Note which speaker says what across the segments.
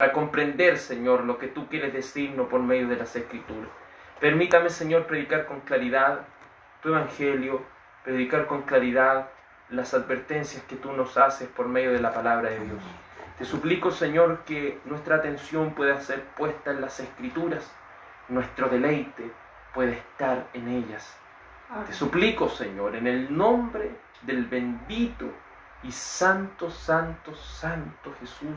Speaker 1: para comprender, Señor, lo que tú quieres decirnos por medio de las Escrituras. Permítame, Señor, predicar con claridad tu Evangelio, predicar con claridad las advertencias que tú nos haces por medio de la palabra de Dios. Te suplico, Señor, que nuestra atención pueda ser puesta en las Escrituras, nuestro deleite puede estar en ellas. Te suplico, Señor, en el nombre del bendito y santo, santo, santo Jesús.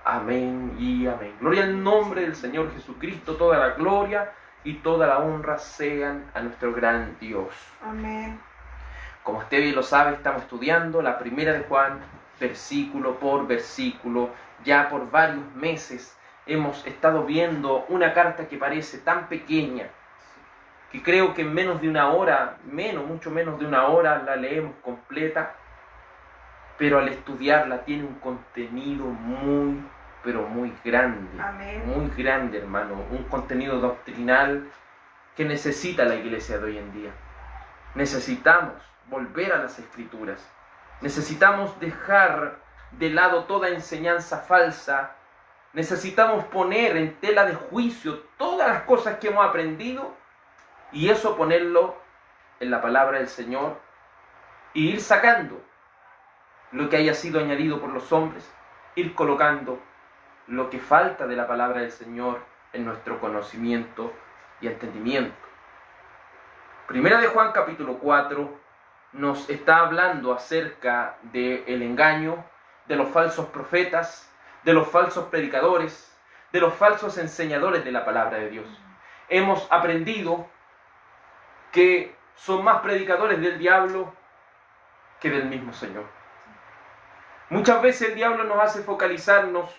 Speaker 1: Amén y amén. Gloria al nombre del Señor Jesucristo. Toda la gloria y toda la honra sean a nuestro gran Dios.
Speaker 2: Amén.
Speaker 1: Como usted bien lo sabe, estamos estudiando la primera de Juan, versículo por versículo. Ya por varios meses hemos estado viendo una carta que parece tan pequeña, que creo que en menos de una hora, mucho menos de una hora, la leemos completa. Pero al estudiarla tiene un contenido muy, pero muy grande.
Speaker 2: Amén.
Speaker 1: Muy grande, hermano. Un contenido doctrinal que necesita la iglesia de hoy en día. Necesitamos volver a las Escrituras. Necesitamos dejar de lado toda enseñanza falsa. Necesitamos poner en tela de juicio todas las cosas que hemos aprendido y eso ponerlo en la palabra del Señor y ir sacando lo que haya sido añadido por los hombres, ir colocando lo que falta de la palabra del Señor en nuestro conocimiento y entendimiento. Primera de Juan capítulo 4 nos está hablando acerca del engaño, de los falsos profetas, de los falsos predicadores, de los falsos enseñadores de la palabra de Dios. Hemos aprendido que son más predicadores del diablo que del mismo Señor. Muchas veces el diablo nos hace focalizarnos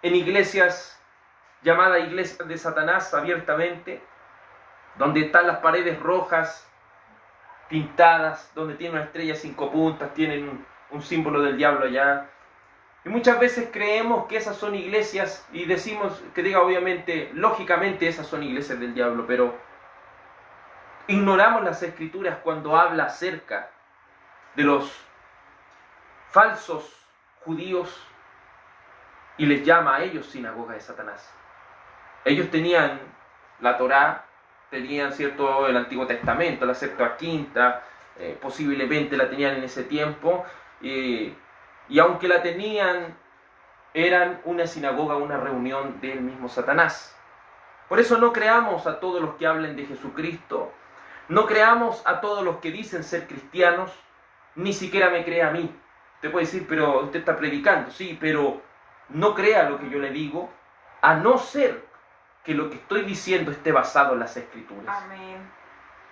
Speaker 1: en iglesias llamadas iglesias de Satanás abiertamente, donde están las paredes rojas, pintadas, donde tienen una estrella 5 puntas, tienen un símbolo del diablo allá. Y muchas veces creemos que esas son iglesias, y decimos que diga obviamente, lógicamente esas son iglesias del diablo, pero ignoramos las Escrituras cuando habla acerca de los falsos judíos y les llama a ellos sinagoga de Satanás. Ellos tenían la Torá, tenían cierto el Antiguo Testamento, la Septuaginta, posiblemente la tenían en ese tiempo, y aunque la tenían, eran una sinagoga, una reunión del mismo Satanás. Por eso no creamos a todos los que hablen de Jesucristo, no creamos a todos los que dicen ser cristianos, ni siquiera me crea a mí. Usted puede decir, pero usted está predicando. Sí, pero no crea lo que yo le digo, a no ser que lo que estoy diciendo esté basado en las Escrituras.
Speaker 2: Amén.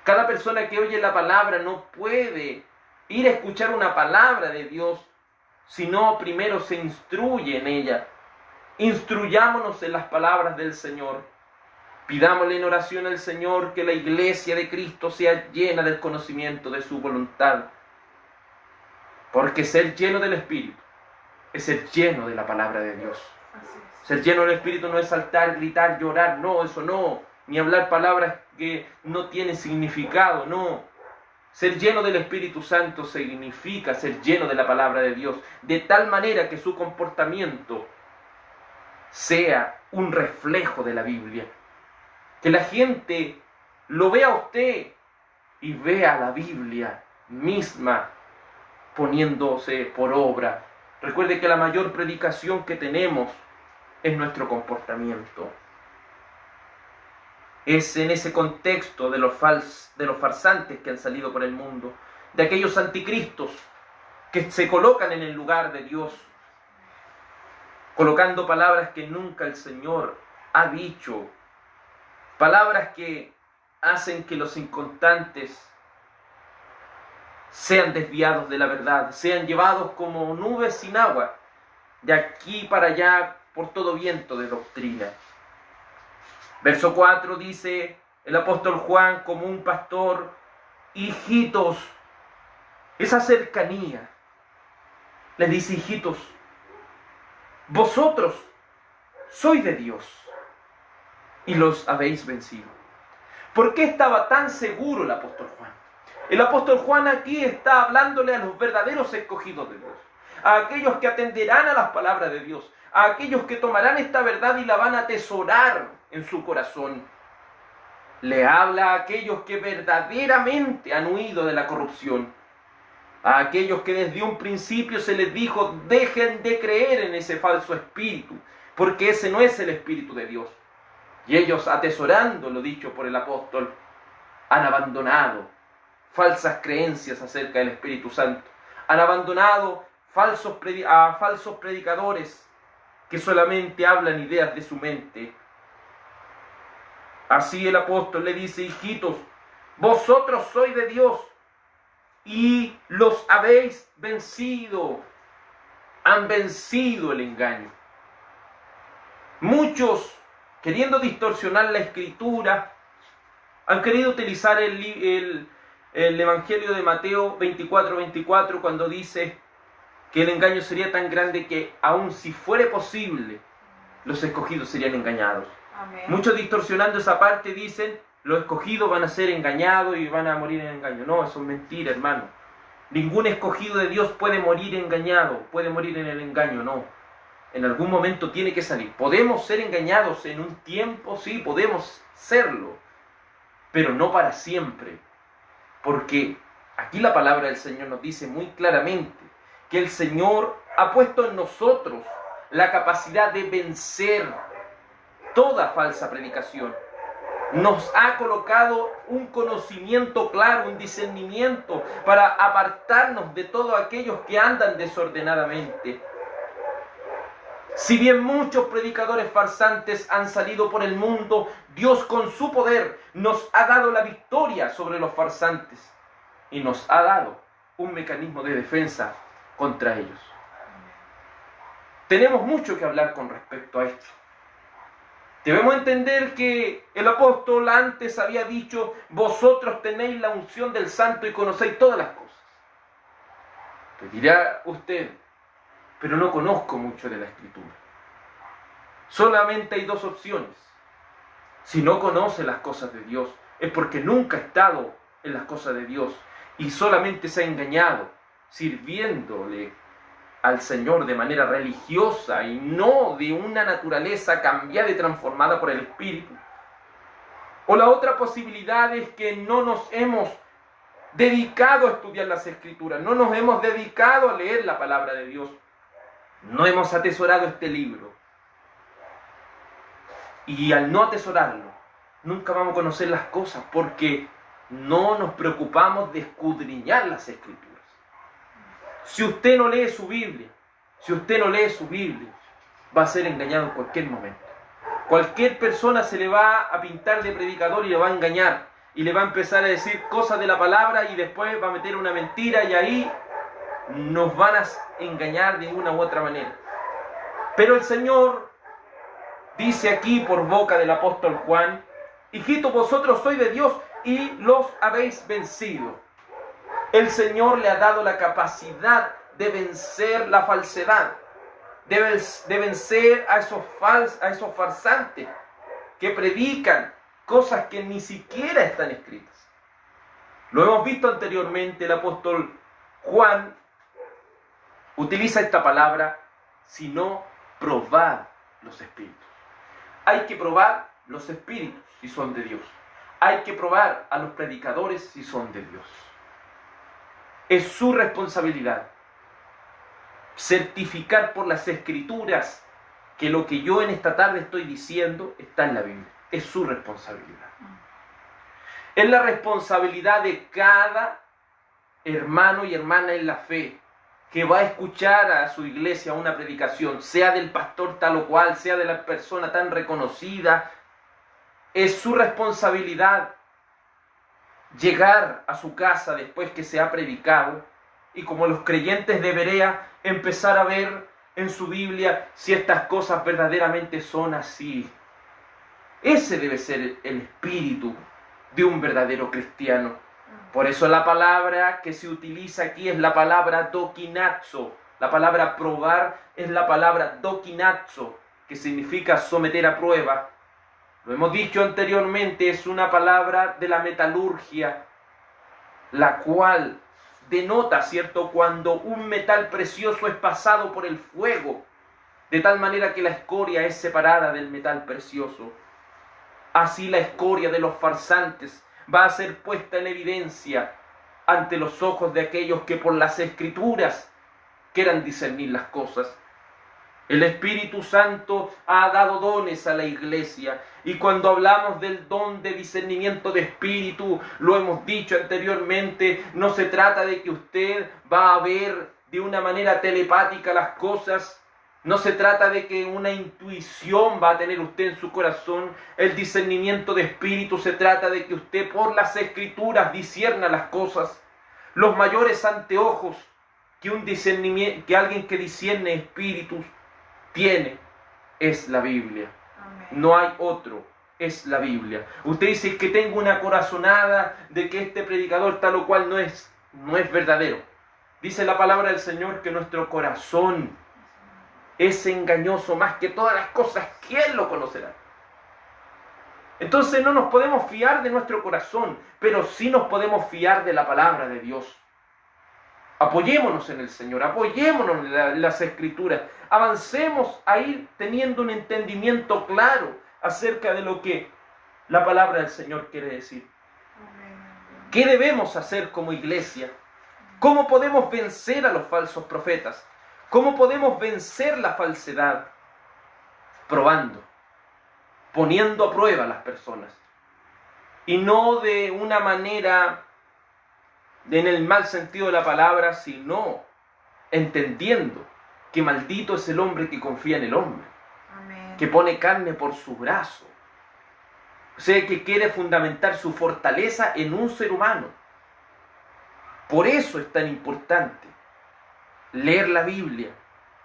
Speaker 1: Cada persona que oye la palabra no puede ir a escuchar una palabra de Dios, sino primero se instruye en ella. Instruyámonos en las palabras del Señor. Pidámosle en oración al Señor que la iglesia de Cristo sea llena del conocimiento de su voluntad. Porque ser lleno del Espíritu es ser lleno de la palabra de Dios.
Speaker 2: Así es.
Speaker 1: Ser lleno del Espíritu no es saltar, gritar, llorar, no, eso no. Ni hablar palabras que no tienen significado, no. Ser lleno del Espíritu Santo significa ser lleno de la palabra de Dios, de tal manera que su comportamiento sea un reflejo de la Biblia. Que la gente lo vea a usted y vea la Biblia misma poniéndose por obra. Recuerde que la mayor predicación que tenemos es nuestro comportamiento. Es en ese contexto de los farsantes que han salido por el mundo, de aquellos anticristos que se colocan en el lugar de Dios, colocando palabras que nunca el Señor ha dicho, palabras que hacen que los inconstantes sean desviados de la verdad, sean llevados como nubes sin agua, de aquí para allá por todo viento de doctrina. Verso 4 dice el apóstol Juan, como un pastor, hijitos, esa cercanía, les dice, hijitos, vosotros sois de Dios y los habéis vencido. ¿Por qué estaba tan seguro el apóstol Juan? El apóstol Juan aquí está hablándole a los verdaderos escogidos de Dios, a aquellos que atenderán a las palabras de Dios, a aquellos que tomarán esta verdad y la van a atesorar en su corazón. Le habla a aquellos que verdaderamente han huido de la corrupción, a aquellos que desde un principio se les dijo: dejen de creer en ese falso espíritu, porque ese no es el Espíritu de Dios. Y ellos, atesorando lo dicho por el apóstol, han abandonado falsas creencias acerca del Espíritu Santo. Han abandonado a falsos predicadores que solamente hablan ideas de su mente. Así el apóstol le dice: hijitos, vosotros sois de Dios y los habéis vencido. Han vencido el engaño. Muchos, queriendo distorsionar la Escritura, han querido utilizar el Evangelio de Mateo 24:24 cuando dice que el engaño sería tan grande que aun si fuere posible, los escogidos serían engañados. Amén. Muchos, distorsionando esa parte, dicen: los escogidos van a ser engañados y van a morir en engaño. No, eso es mentira, hermano. Ningún escogido de Dios puede morir engañado, puede morir en el engaño, no. En algún momento tiene que salir. Podemos ser engañados en un tiempo, sí, podemos serlo, pero no para siempre. Porque aquí la palabra del Señor nos dice muy claramente que el Señor ha puesto en nosotros la capacidad de vencer toda falsa predicación. Nos ha colocado un conocimiento claro, un discernimiento para apartarnos de todos aquellos que andan desordenadamente. Si bien muchos predicadores farsantes han salido por el mundo, Dios con su poder nos ha dado la victoria sobre los farsantes y nos ha dado un mecanismo de defensa contra ellos. Tenemos mucho que hablar con respecto a esto. Debemos entender que el apóstol antes había dicho: vosotros tenéis la unción del Santo y conocéis todas las cosas. Te dirá usted: pero no conozco mucho de la Escritura. Solamente hay dos opciones. Si no conoce las cosas de Dios, es porque nunca ha estado en las cosas de Dios y solamente se ha engañado sirviéndole al Señor de manera religiosa y no de una naturaleza cambiada y transformada por el Espíritu. O la otra posibilidad es que no nos hemos dedicado a estudiar las Escrituras, no nos hemos dedicado a leer la palabra de Dios, no hemos atesorado este libro. Y al no atesorarlo, nunca vamos a conocer las cosas porque no nos preocupamos de escudriñar las Escrituras. Si usted no lee su Biblia, va a ser engañado en cualquier momento. Cualquier persona se le va a pintar de predicador y le va a engañar. Y le va a empezar a decir cosas de la palabra y después va a meter una mentira y ahí nos van a engañar de una u otra manera. Pero el Señor dice aquí por boca del apóstol Juan: hijitos, vosotros sois de Dios y los habéis vencido. El Señor le ha dado la capacidad de vencer la falsedad, de vencer a esos farsantes que predican cosas que ni siquiera están escritas. Lo hemos visto anteriormente, el apóstol Juan utiliza esta palabra: sino probad los espíritus. Hay que probar los espíritus si son de Dios. Hay que probar a los predicadores si son de Dios. Es su responsabilidad certificar por las Escrituras que lo que yo en esta tarde estoy diciendo está en la Biblia. Es su responsabilidad. Es la responsabilidad de cada hermano y hermana en la fe que va a escuchar a su iglesia una predicación, sea del pastor tal o cual, sea de la persona tan reconocida. Es su responsabilidad llegar a su casa después que se ha predicado y, como los creyentes de Berea, empezar a ver en su Biblia si estas cosas verdaderamente son así. Ese debe ser el espíritu de un verdadero cristiano. Por eso la palabra que se utiliza aquí es la palabra dokinazo. La palabra probar es la palabra dokinazo, que significa someter a prueba. Lo hemos dicho anteriormente, es una palabra de la metalurgia, la cual denota, ¿cierto?, cuando un metal precioso es pasado por el fuego, de tal manera que la escoria es separada del metal precioso. Así la escoria de los farsantes va a ser puesta en evidencia ante los ojos de aquellos que por las Escrituras quieran discernir las cosas. El Espíritu Santo ha dado dones a la iglesia, y cuando hablamos del don de discernimiento de espíritu, lo hemos dicho anteriormente, no se trata de que usted va a ver de una manera telepática las cosas, no se trata de que una intuición va a tener usted en su corazón. El discernimiento de espíritu se trata de que usted por las Escrituras discierna las cosas. Los mayores anteojos que alguien que discierne espíritus tiene es la Biblia.
Speaker 2: Amén.
Speaker 1: No hay otro, es la Biblia. Usted dice que tengo una corazonada de que este predicador tal o cual no es verdadero. Dice la palabra del Señor que nuestro corazón es engañoso más que todas las cosas. ¿Quién lo conocerá? Entonces no nos podemos fiar de nuestro corazón, pero sí nos podemos fiar de la palabra de Dios. Apoyémonos en el Señor, apoyémonos en las Escrituras, avancemos a ir teniendo un entendimiento claro acerca de lo que la palabra del Señor quiere decir. ¿Qué debemos hacer como iglesia? ¿Cómo podemos vencer a los falsos profetas? ¿Cómo podemos vencer la falsedad? Probando, poniendo a prueba a las personas. Y no de una manera en el mal sentido de la palabra, sino entendiendo que maldito es el hombre que confía en el hombre.
Speaker 2: Amén.
Speaker 1: Que pone carne por su brazo. O sea, que quiere fundamentar su fortaleza en un ser humano. Por eso es tan importante leer la Biblia,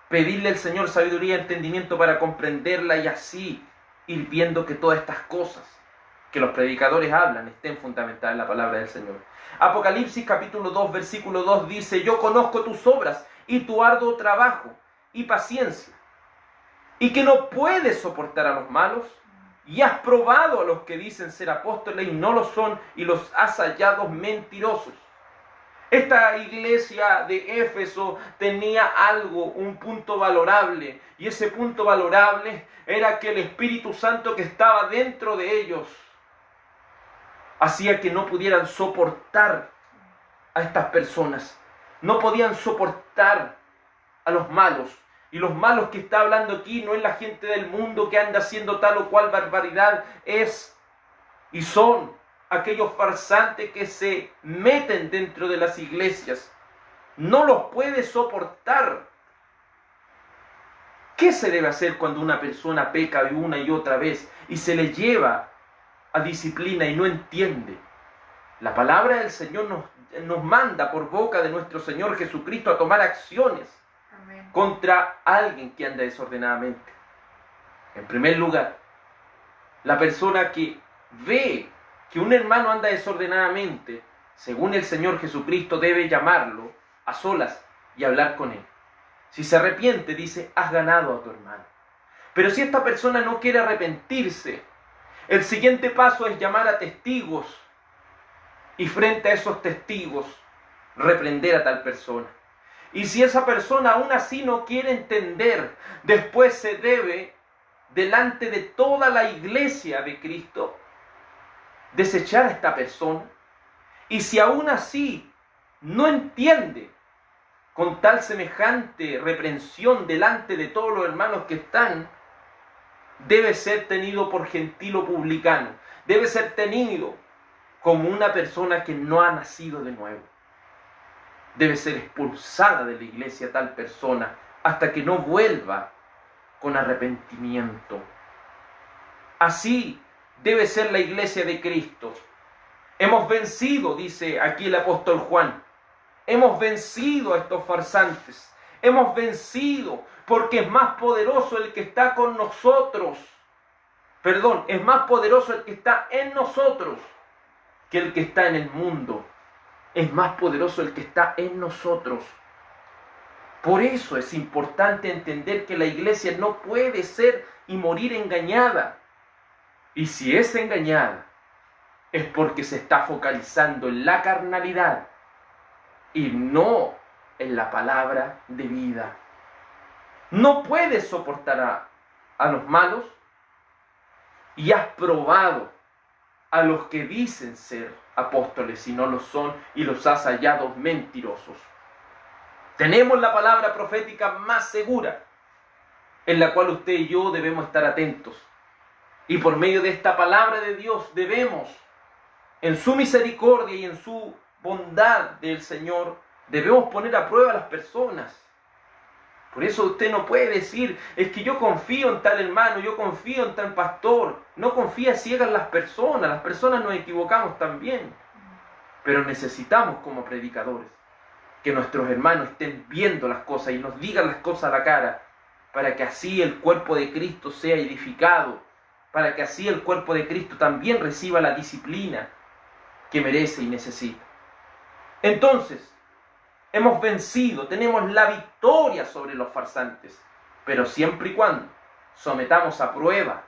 Speaker 1: pedirle al Señor sabiduría y entendimiento para comprenderla, y así ir viendo que todas estas cosas que los predicadores hablan estén fundamentadas en la palabra del Señor. Apocalipsis capítulo 2, versículo 2 dice: yo conozco tus obras y tu arduo trabajo y paciencia, y que no puedes soportar a los malos, y has probado a los que dicen ser apóstoles y no lo son, y los has hallado mentirosos. Esta iglesia de Éfeso tenía algo, un punto valorable, y ese punto valorable era que el Espíritu Santo que estaba dentro de ellos hacía que no pudieran soportar a estas personas, no podían soportar a los malos. Y los malos que está hablando aquí no es la gente del mundo que anda haciendo tal o cual barbaridad, es y son aquellos farsantes que se meten dentro de las iglesias. No los puede soportar. ¿Qué se debe hacer cuando una persona peca una y otra vez y se le lleva a disciplina y no entiende? La palabra del Señor nos manda por boca de nuestro Señor Jesucristo a tomar acciones
Speaker 2: Amén.
Speaker 1: contra alguien que anda desordenadamente. En primer lugar, la persona que ve que un hermano anda desordenadamente, según el Señor Jesucristo, debe llamarlo a solas y hablar con él. Si se arrepiente, dice: has ganado a tu hermano. Pero si esta persona no quiere arrepentirse, el siguiente paso es llamar a testigos, y frente a esos testigos reprender a tal persona. Y si esa persona aún así no quiere entender, después se debe, delante de toda la iglesia de Cristo, desechar a esta persona. Y si aún así no entiende, con tal semejante reprensión delante de todos los hermanos que están, debe ser tenido por gentil o publicano, debe ser tenido como una persona que no ha nacido de nuevo. Debe ser expulsada de la iglesia tal persona hasta que no vuelva con arrepentimiento. Así debe ser la iglesia de Cristo. Hemos vencido, dice aquí el apóstol Juan, hemos vencido a estos farsantes. Hemos vencido porque es más poderoso el que está con nosotros. Perdón, es más poderoso el que está en nosotros que el que está en el mundo. Es más poderoso el que está en nosotros. Por eso es importante entender que la iglesia no puede ser y morir engañada. Y si es engañada, es porque se está focalizando en la carnalidad y no en la palabra de vida. No puedes soportar a los malos y has probado a los que dicen ser apóstoles y no lo son y los has hallado mentirosos. Tenemos la palabra profética más segura en la cual usted y yo debemos estar atentos. Y por medio de esta palabra de Dios debemos, en su misericordia y en su bondad del Señor, debemos poner a prueba a las personas. Por eso usted no puede decir, es que yo confío en tal hermano, yo confío en tal pastor. No confía ciegas en las personas nos equivocamos también. Pero necesitamos como predicadores que nuestros hermanos estén viendo las cosas y nos digan las cosas a la cara, para que así el cuerpo de Cristo sea edificado, para que así el cuerpo de Cristo también reciba la disciplina que merece y necesita. Entonces, hemos vencido, tenemos la victoria sobre los farsantes, pero siempre y cuando sometamos a prueba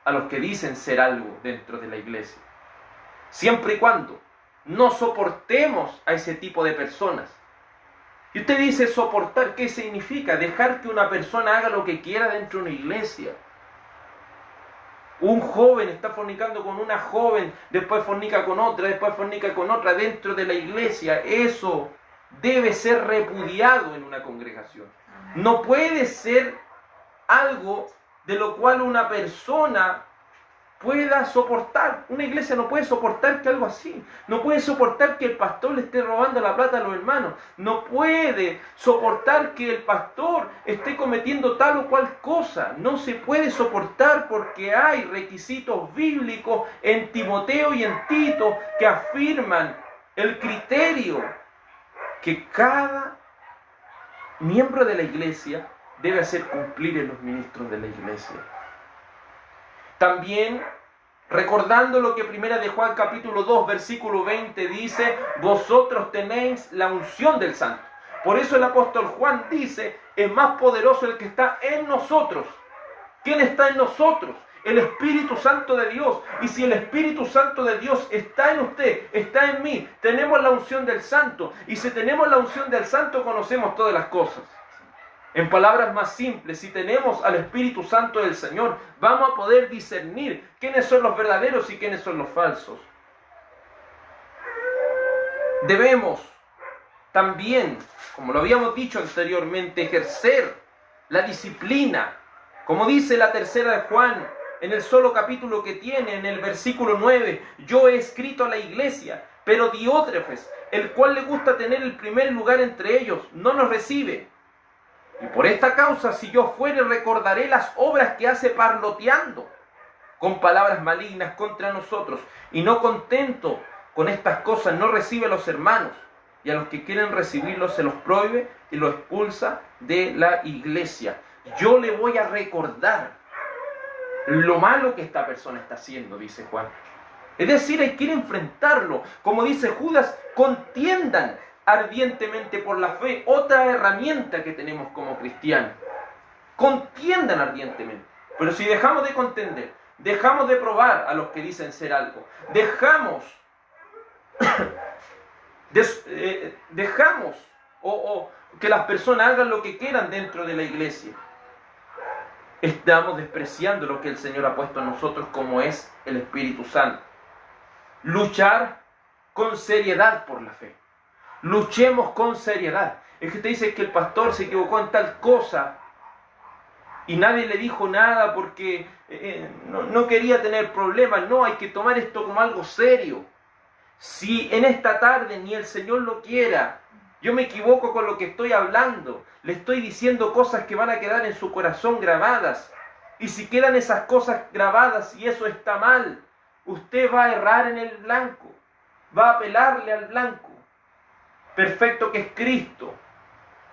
Speaker 1: a los que dicen ser algo dentro de la iglesia. Siempre y cuando no soportemos a ese tipo de personas. Y usted dice soportar, ¿qué significa? Dejar que una persona haga lo que quiera dentro de una iglesia. Un joven está fornicando con una joven, después fornica con otra, después fornica con otra dentro de la iglesia. Eso debe ser repudiado en una congregación. No puede ser algo de lo cual una persona pueda soportar. Una iglesia no puede soportar que algo así. No puede soportar que el pastor le esté robando la plata a los hermanos. No puede soportar que el pastor esté cometiendo tal o cual cosa. No se puede soportar porque hay requisitos bíblicos en Timoteo y en Tito que afirman el criterio que cada miembro de la iglesia debe hacer cumplir en los ministros de la iglesia. También, recordando lo que Primera de Juan capítulo 2, versículo 20 dice, vosotros tenéis la unción del Santo. Por eso el apóstol Juan dice, es más poderoso el que está en nosotros. ¿Quién está en nosotros? El Espíritu Santo de Dios. Y si el Espíritu Santo de Dios está en usted, está en mí, tenemos la unción del Santo. Y si tenemos la unción del Santo, conocemos todas las cosas. En palabras más simples, si tenemos al Espíritu Santo del Señor, vamos a poder discernir quiénes son los verdaderos y quiénes son los falsos. Debemos también, como lo habíamos dicho anteriormente, ejercer la disciplina. Como dice la tercera de Juan, en el solo capítulo que tiene, en el versículo 9, yo he escrito a la iglesia, pero Diótrefes, el cual le gusta tener el primer lugar entre ellos, no nos recibe. Y por esta causa, si yo fuere, recordaré las obras que hace parloteando con palabras malignas contra nosotros. Y no contento con estas cosas, no recibe a los hermanos. Y a los que quieren recibirlos se los prohíbe y los expulsa de la iglesia. Yo le voy a recordar lo malo que esta persona está haciendo, dice Juan. Es decir, hay que ir a enfrentarlo. Como dice Judas, contiendan ardientemente por la fe, otra herramienta que tenemos como cristianos. Contiendan ardientemente. Pero si dejamos de contender, dejamos de probar a los que dicen ser algo, dejamos que las personas hagan lo que quieran dentro de la iglesia, estamos despreciando lo que el Señor ha puesto en nosotros, como es el Espíritu Santo. Luchar con seriedad por la fe. Luchemos con seriedad. Es que te dice que el pastor se equivocó en tal cosa y nadie le dijo nada porque no quería tener problemas. No, hay que tomar esto como algo serio. Si en esta tarde ni el Señor lo quiera, yo me equivoco con lo que estoy hablando, le estoy diciendo cosas que van a quedar en su corazón grabadas. Y si quedan esas cosas grabadas y eso está mal, usted va a errar en el blanco, va a apelarle al blanco perfecto que es Cristo.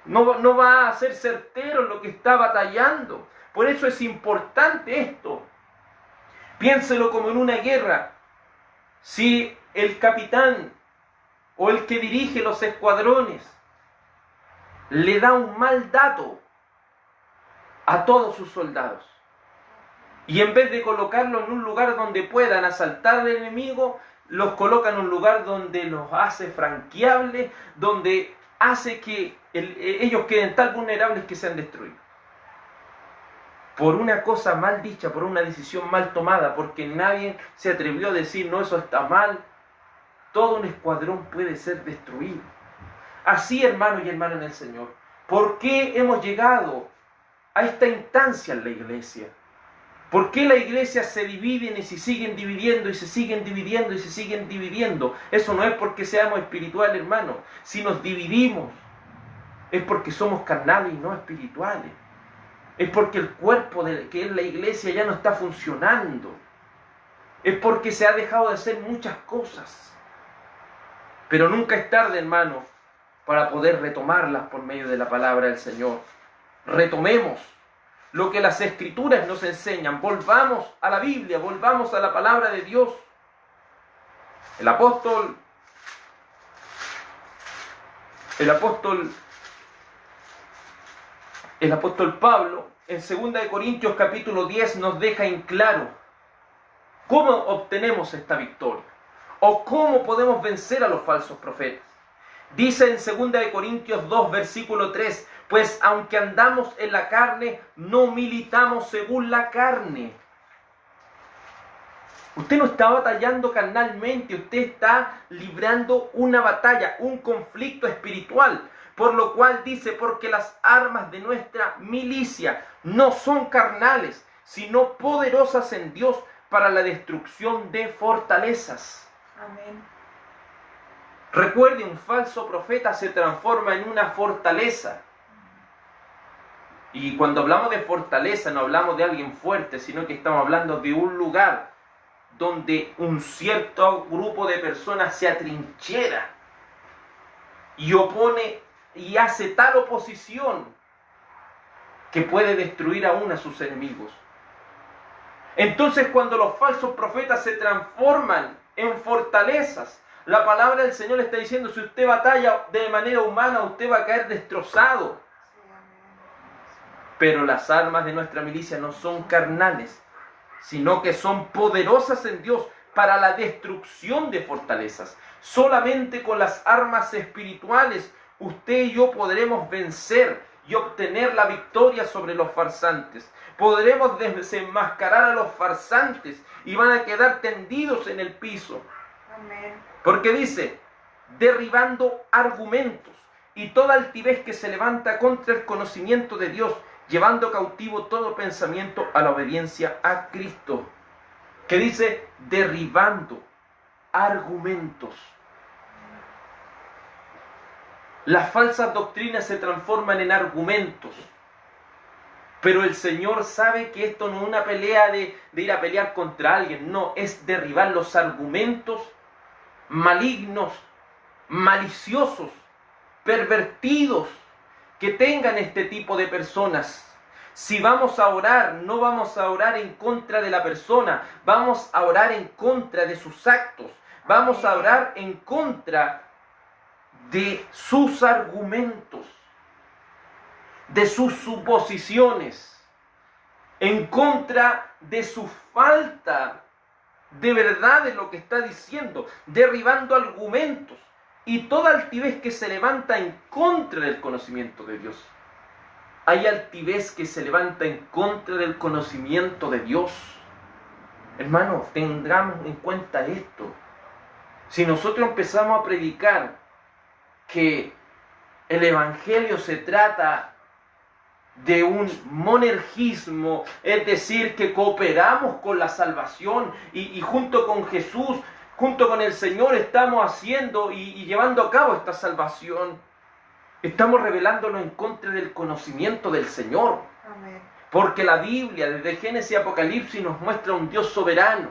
Speaker 1: No va a ser certero en lo que está batallando. Por eso es importante esto. Piénselo como en una guerra. Si el capitán o el que dirige los escuadrones le da un mal dato a todos sus soldados, y en vez de colocarlos en un lugar donde puedan asaltar al enemigo, los coloca en un lugar donde los hace franqueables, donde hace que ellos queden tan vulnerables que sean destruidos. por una cosa mal dicha, por una decisión mal tomada, porque nadie se atrevió a decir, no, eso está mal, todo un escuadrón puede ser destruido. Así, hermanos y hermanas en el Señor, ¿por qué hemos llegado a esta instancia en la iglesia? ¿Por qué la iglesia se divide y se siguen dividiendo y se siguen dividiendo y se siguen dividiendo? Eso no es porque seamos espirituales, hermanos. Si nos dividimos, es porque somos carnales y no espirituales. Es porque el cuerpo que es la iglesia ya no está funcionando. Es porque se ha dejado de hacer muchas cosas. Pero nunca es tarde, hermanos, para poder retomarlas por medio de la palabra del Señor. Retomemos lo que las Escrituras nos enseñan. Volvamos a la Biblia, volvamos a la palabra de Dios. El apóstol Pablo, en 2 Corintios capítulo 10, nos deja en claro cómo obtenemos esta victoria o cómo podemos vencer a los falsos profetas. Dice en 2 Corintios 2, versículo 3, pues aunque andamos en la carne, no militamos según la carne. Usted no está batallando carnalmente, usted está librando una batalla, un conflicto espiritual. Por lo cual dice, porque las armas de nuestra milicia no son carnales, sino poderosas en Dios para la destrucción de fortalezas.
Speaker 2: Amén.
Speaker 1: Recuerde, un falso profeta se transforma en una fortaleza. Y cuando hablamos de fortaleza no hablamos de alguien fuerte, sino que estamos hablando de un lugar donde un cierto grupo de personas se atrinchera y opone y hace tal oposición que puede destruir aún a sus enemigos. Entonces, cuando los falsos profetas se transforman en fortalezas, la palabra del Señor está diciendo, si usted batalla de manera humana, usted va a caer destrozado. Pero las armas de nuestra milicia no son carnales, sino que son poderosas en Dios para la destrucción de fortalezas. Solamente con las armas espirituales usted y yo podremos vencer y obtener la victoria sobre los farsantes. Podremos desenmascarar a los farsantes y van a quedar tendidos en el piso.
Speaker 2: Amén.
Speaker 1: Porque dice, derribando argumentos y toda altivez que se levanta contra el conocimiento de Dios, llevando cautivo todo pensamiento a la obediencia a Cristo. Que dice, derribando argumentos. Las falsas doctrinas se transforman en argumentos. Pero el Señor sabe que esto no es una pelea de ir a pelear contra alguien. No, es derribar los argumentos malignos, maliciosos, pervertidos que tengan este tipo de personas. Si vamos a orar, no vamos a orar en contra de la persona, vamos a orar en contra de sus actos, vamos a orar en contra de sus argumentos, de sus suposiciones, en contra de su falta de verdad de lo que está diciendo, derribando argumentos y toda altivez que se levanta en contra del conocimiento de Dios. Hay altivez que se levanta en contra del conocimiento de Dios. Hermanos, tengamos en cuenta esto. Si nosotros empezamos a predicar que el Evangelio se trata de un monergismo, es decir, que cooperamos con la salvación y junto con Jesús, junto con el Señor estamos haciendo y llevando a cabo esta salvación, estamos revelándonos en contra del conocimiento del Señor.
Speaker 2: Amén.
Speaker 1: Porque la Biblia, desde Génesis y Apocalipsis, nos muestra un Dios soberano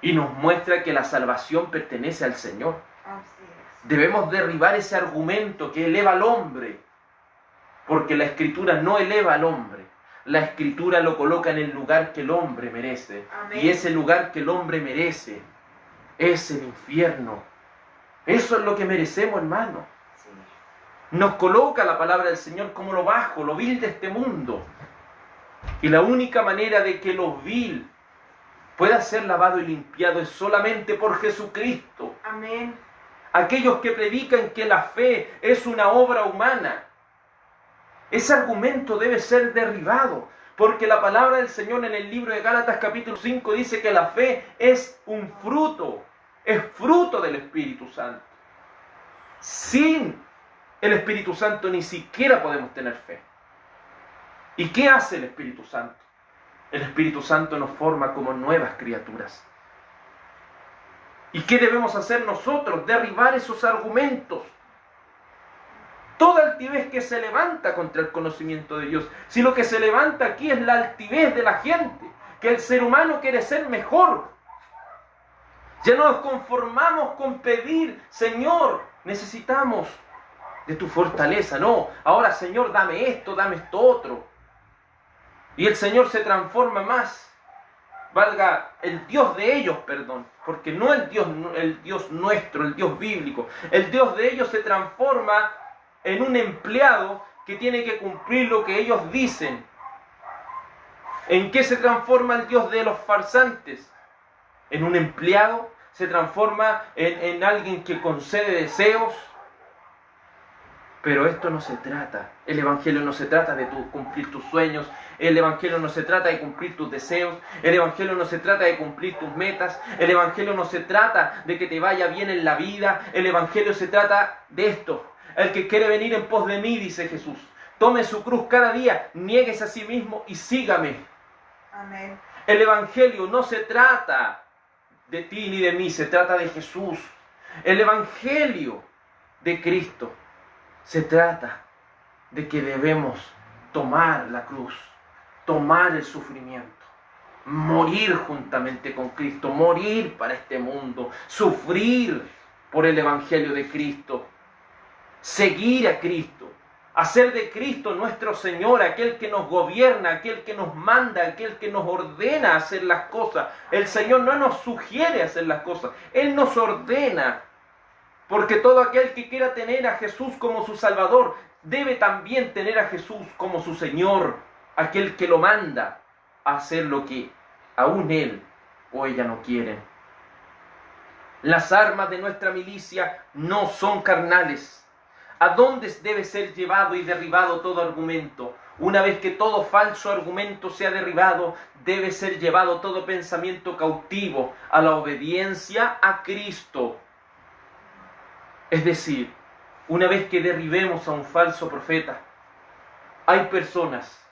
Speaker 1: y nos muestra que la salvación pertenece al Señor.
Speaker 2: Así es.
Speaker 1: Debemos derribar ese argumento que eleva al hombre, porque la Escritura no eleva al hombre. La Escritura lo coloca en el lugar que el hombre merece.
Speaker 2: Amén.
Speaker 1: Y ese lugar que el hombre merece es el infierno. Eso es lo que merecemos, hermano.
Speaker 2: Sí.
Speaker 1: Nos coloca la palabra del Señor como lo bajo, lo vil de este mundo. Y la única manera de que lo vil pueda ser lavado y limpiado es solamente por Jesucristo.
Speaker 2: Amén.
Speaker 1: Aquellos que predican que la fe es una obra humana, ese argumento debe ser derribado, Porque la palabra del Señor en el libro de Gálatas capítulo 5 dice que la fe es un fruto, es fruto del Espíritu Santo. Sin el Espíritu Santo ni siquiera podemos tener fe. ¿Y qué hace el Espíritu Santo? El Espíritu Santo nos forma como nuevas criaturas. ¿Y qué debemos hacer nosotros? Derribar esos argumentos. Toda altivez que se levanta contra el conocimiento de Dios. Si lo que se levanta aquí es la altivez de la gente, que el ser humano quiere ser mejor. Ya no nos conformamos con pedir, Señor, necesitamos de tu fortaleza. No, ahora Señor, dame esto otro. Y el Señor se transforma más. Valga el Dios de ellos, perdón, porque no el Dios nuestro, el Dios bíblico. El Dios de ellos se transforma en un empleado que tiene que cumplir lo que ellos dicen. ¿En qué se transforma el Dios de los farsantes? En un empleado, se transforma en alguien que concede deseos. Pero esto no se trata, el Evangelio no se trata de cumplir tus sueños, el Evangelio no se trata de cumplir tus deseos, el Evangelio no se trata de cumplir tus metas, el Evangelio no se trata de que te vaya bien en la vida, el Evangelio se trata de esto. El que quiere venir en pos de mí, dice Jesús, tome su cruz cada día, niéguese a sí mismo y sígame.
Speaker 2: Amén.
Speaker 1: El Evangelio no se trata de ti ni de mí, se trata de Jesús. El Evangelio de Cristo se trata de que debemos tomar la cruz, tomar el sufrimiento, morir juntamente con Cristo, morir para este mundo, sufrir por el Evangelio de Cristo, seguir a Cristo, hacer de Cristo nuestro Señor, aquel que nos gobierna, aquel que nos manda, aquel que nos ordena hacer las cosas. El Señor no nos sugiere hacer las cosas, Él nos ordena. Porque todo aquel que quiera tener a Jesús como su Salvador, debe también tener a Jesús como su Señor, aquel que lo manda a hacer lo que aún él o ella no quieren. Las armas de nuestra milicia no son carnales. ¿A dónde debe ser llevado y derribado todo argumento? Una vez que todo falso argumento sea derribado, debe ser llevado todo pensamiento cautivo a la obediencia a Cristo. Es decir, una vez que derribemos a un falso profeta, hay personas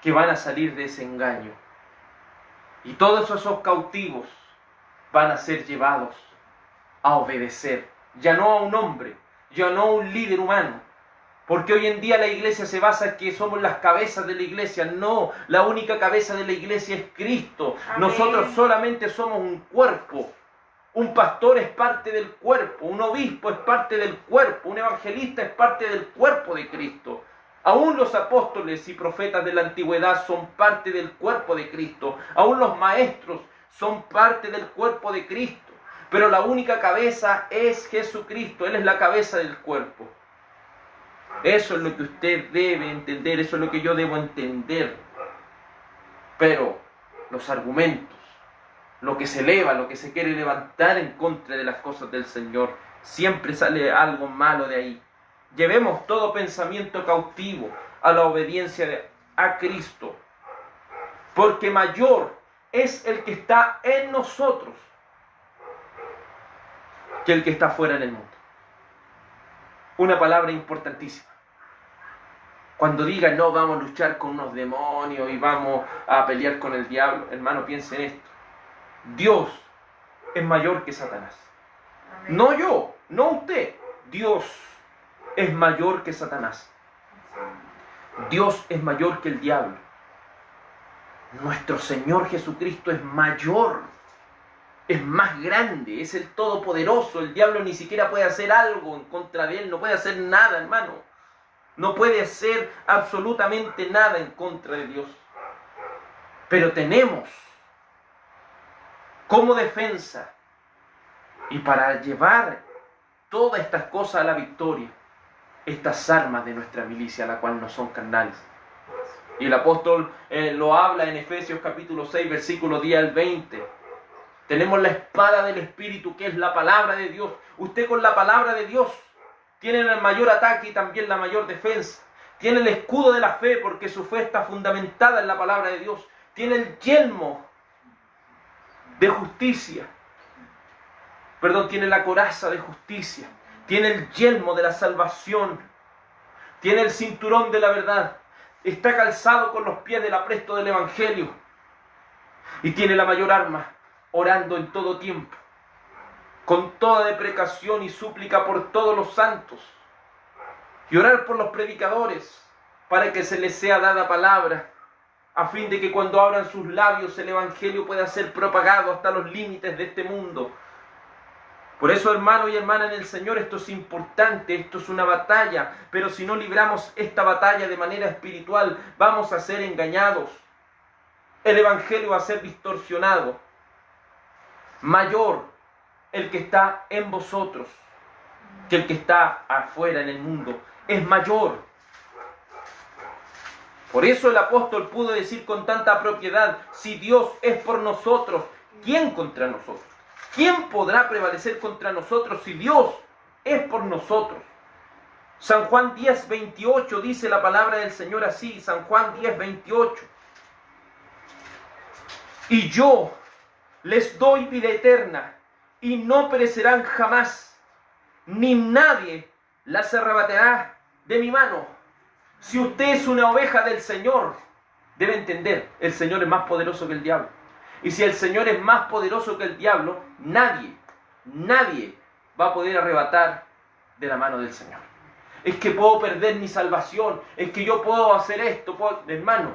Speaker 1: que van a salir de ese engaño. Y todos esos cautivos van a ser llevados a obedecer. Ya no a un hombre, ya no a un líder humano. Porque hoy en día la iglesia se basa en que somos las cabezas de la iglesia. No, la única cabeza de la iglesia es Cristo.
Speaker 2: Amén.
Speaker 1: Nosotros solamente somos un cuerpo. Un pastor es parte del cuerpo, un obispo es parte del cuerpo, un evangelista es parte del cuerpo de Cristo. Aún los apóstoles y profetas de la antigüedad son parte del cuerpo de Cristo. Aún los maestros son parte del cuerpo de Cristo. Pero la única cabeza es Jesucristo, Él es la cabeza del cuerpo. Eso es lo que usted debe entender, eso es lo que yo debo entender. Pero los argumentos, lo que se eleva, lo que se quiere levantar en contra de las cosas del Señor, siempre sale algo malo de ahí. Llevemos todo pensamiento cautivo a la obediencia a Cristo, porque mayor es el que está en nosotros que el que está fuera en el mundo. Una palabra importantísima. Cuando digan, no, vamos a luchar con unos demonios y vamos a pelear con el diablo, hermano, piense en esto. Dios es mayor que Satanás.
Speaker 2: Amén.
Speaker 1: No yo, no usted. Dios es mayor que Satanás. Dios es mayor que el diablo. Nuestro Señor Jesucristo es mayor, es más grande, es el Todopoderoso. El diablo ni siquiera puede hacer algo en contra de él, no puede hacer nada, hermano. No puede hacer absolutamente nada en contra de Dios. Pero tenemos como defensa y para llevar todas estas cosas a la victoria, estas armas de nuestra milicia, la cual no son carnales. Y el apóstol lo habla en Efesios capítulo 6, versículo 10 al 20. Tenemos la espada del Espíritu, que es la palabra de Dios. Usted con la palabra de Dios tiene el mayor ataque y también la mayor defensa. Tiene el escudo de la fe porque su fe está fundamentada en la palabra de Dios. Tiene el yelmo de justicia. Tiene la coraza de justicia. Tiene el yelmo de la salvación. Tiene el cinturón de la verdad. Está calzado con los pies del apresto del Evangelio. Y tiene la mayor arma, orando en todo tiempo, con toda deprecación y súplica por todos los santos. Y orar por los predicadores, para que se les sea dada palabra, a fin de que cuando abran sus labios el Evangelio pueda ser propagado hasta los límites de este mundo. Por eso, hermano y hermana en el Señor, esto es importante, esto es una batalla, pero si no libramos esta batalla de manera espiritual, vamos a ser engañados. El Evangelio va a ser distorsionado. Mayor el que está en vosotros que el que está afuera en el mundo. Es mayor. Por eso el apóstol pudo decir con tanta propiedad, si Dios es por nosotros, ¿quién contra nosotros? ¿Quién podrá prevalecer contra nosotros si Dios es por nosotros? San Juan 10:28 dice la palabra del Señor así, San Juan 10:28. Y yo les doy vida eterna, y no perecerán jamás, ni nadie las arrebatará de mi mano. Si usted es una oveja del Señor, debe entender, el Señor es más poderoso que el diablo. Y si el Señor es más poderoso que el diablo, nadie va a poder arrebatar de la mano del Señor. Es que puedo perder mi salvación, es que yo puedo hacer esto, hermano.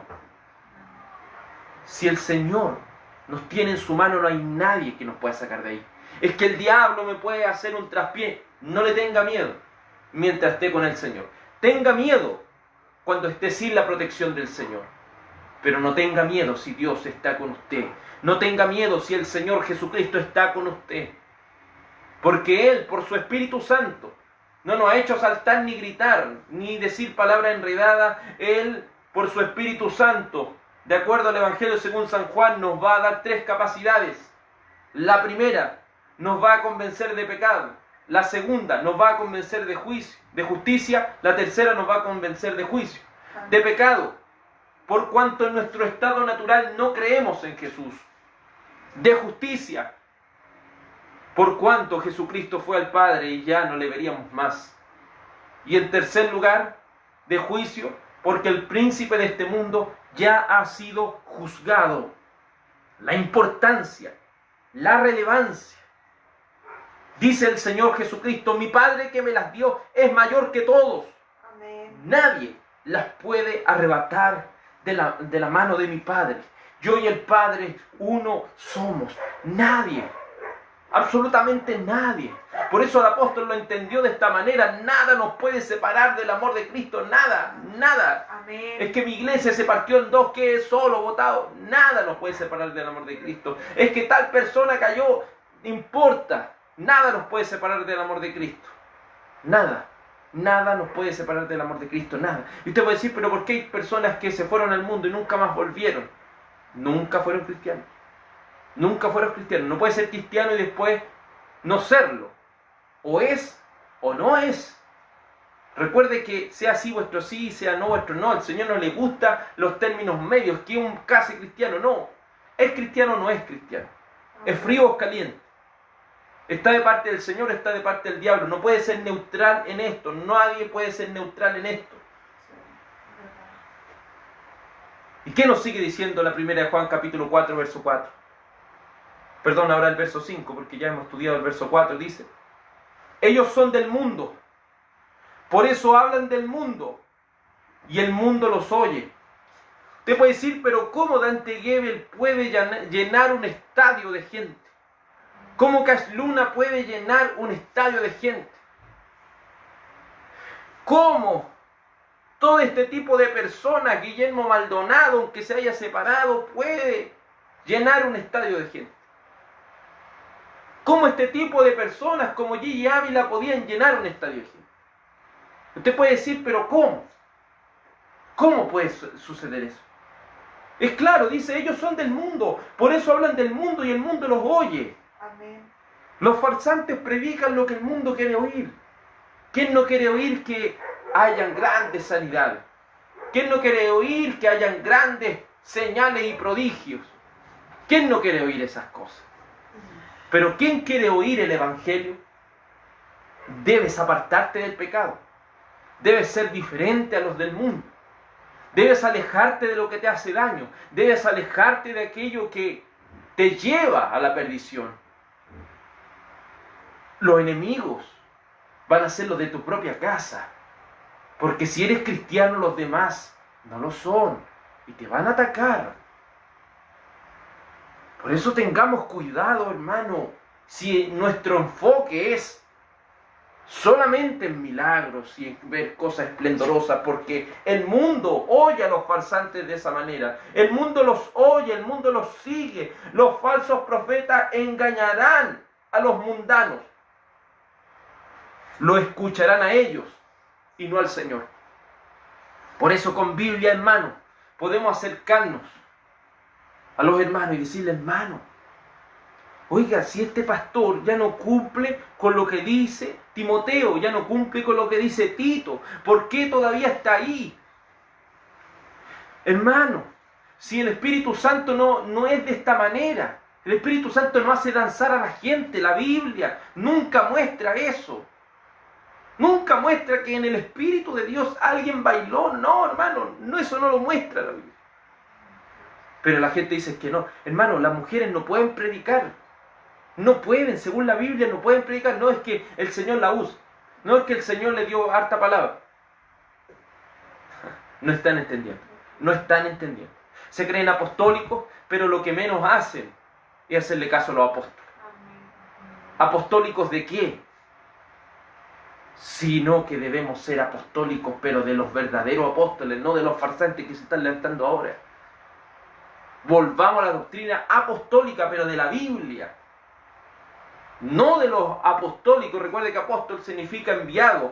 Speaker 1: Si el Señor nos tiene en su mano, no hay nadie que nos pueda sacar de ahí. Es que el diablo me puede hacer un traspié. No le tenga miedo mientras esté con el Señor. Tenga miedo cuando esté sin la protección del Señor. Pero no tenga miedo si Dios está con usted. No tenga miedo si el Señor Jesucristo está con usted. Porque Él, por su Espíritu Santo, no nos ha hecho saltar ni gritar, ni decir palabra enredada. Él, por su Espíritu Santo, de acuerdo al Evangelio según San Juan, nos va a dar 3 capacidades. La primera, nos va a convencer de pecado. La segunda, nos va a convencer de justicia. La tercera, nos va a convencer de juicio. De pecado, por cuanto en nuestro estado natural no creemos en Jesús. De justicia, por cuanto Jesucristo fue al Padre y ya no le veríamos más. Y en tercer lugar, de juicio, porque el príncipe de este mundo ya ha sido juzgado. La importancia, la relevancia. Dice el Señor Jesucristo, mi Padre que me las dio es mayor que todos.
Speaker 2: Amén.
Speaker 1: Nadie las puede arrebatar de la mano de mi Padre. Yo y el Padre uno somos. Nadie, absolutamente nadie. Por eso el apóstol lo entendió de esta manera. Nada nos puede separar del amor de Cristo. Nada, nada.
Speaker 2: Amén.
Speaker 1: Es que mi iglesia se partió en 2, que es solo, votado. Nada nos puede separar del amor de Cristo. Es que tal persona cayó, no importa. Nada nos puede separar del amor de Cristo. Nada. Nada nos puede separar del amor de Cristo. Nada. Y usted puede decir, pero ¿por qué hay personas que se fueron al mundo y nunca más volvieron? Nunca fueron cristianos. Nunca fueron cristianos. No puede ser cristiano y después no serlo. O es o no es. Recuerde que sea sí vuestro sí, sea no vuestro no. Al Señor no le gustan los términos medios, que un casi cristiano. No. ¿Es cristiano o no es cristiano? ¿Es frío o caliente? ¿Está de parte del Señor o está de parte del diablo? No puede ser neutral en esto. Nadie puede ser neutral en esto. ¿Y qué nos sigue diciendo la primera de Juan capítulo 4, verso 4? Perdón, ahora el verso 5, porque ya hemos estudiado el verso 4. Dice, ellos son del mundo, por eso hablan del mundo, y el mundo los oye. Usted puede decir, pero ¿cómo Dante Gebel puede llenar un estadio de gente? ¿Cómo Cash Luna puede llenar un estadio de gente? ¿Cómo todo este tipo de personas, Guillermo Maldonado, aunque se haya separado, puede llenar un estadio de gente? ¿Cómo este tipo de personas como Gigi Ávila podían llenar un estadio de gente? Usted puede decir, pero ¿cómo? ¿Cómo puede suceder eso? Es claro, dice, ellos son del mundo, por eso hablan del mundo y el mundo los oye.
Speaker 2: Amén.
Speaker 1: Los farsantes predican lo que el mundo quiere oír. ¿Quién no quiere oír que hayan grandes sanidades? ¿Quién no quiere oír que hayan grandes señales y prodigios? ¿Quién no quiere oír esas cosas? Pero ¿quién quiere oír el Evangelio? Debes apartarte del pecado. Debes ser diferente a los del mundo. Debes alejarte de lo que te hace daño. Debes alejarte de aquello que te lleva a la perdición. Los enemigos van a ser los de tu propia casa. Porque si eres cristiano, los demás no lo son. Y te van a atacar. Por eso tengamos cuidado, hermano. Si nuestro enfoque es solamente en milagros y en ver cosas esplendorosas, porque el mundo oye a los farsantes de esa manera. El mundo los oye, el mundo los sigue. Los falsos profetas engañarán a los mundanos. Lo escucharán a ellos y no al Señor. Por eso con Biblia en mano podemos acercarnos a los hermanos y decirle: hermano, oiga, si este pastor ya no cumple con lo que dice Timoteo, ya no cumple con lo que dice Tito, ¿por qué todavía está ahí? Hermano, si el Espíritu Santo no es de esta manera, el Espíritu Santo no hace danzar a la gente, la Biblia nunca muestra eso. Nunca muestra que en el Espíritu de Dios alguien bailó. No, hermano, no, eso no lo muestra la Biblia. Pero la gente dice que no. Hermano, las mujeres no pueden predicar. No pueden, según la Biblia, no pueden predicar. No es que el Señor la use. No es que el Señor le dio harta palabra. No están entendiendo. No están entendiendo. Se creen apostólicos, pero lo que menos hacen es hacerle caso a los apóstoles. ¿Apostólicos de qué? Sino que debemos ser apostólicos, pero de los verdaderos apóstoles, no de los farsantes que se están levantando ahora. Volvamos a la doctrina apostólica, pero de la Biblia. No de los apostólicos. Recuerde que apóstol significa enviado.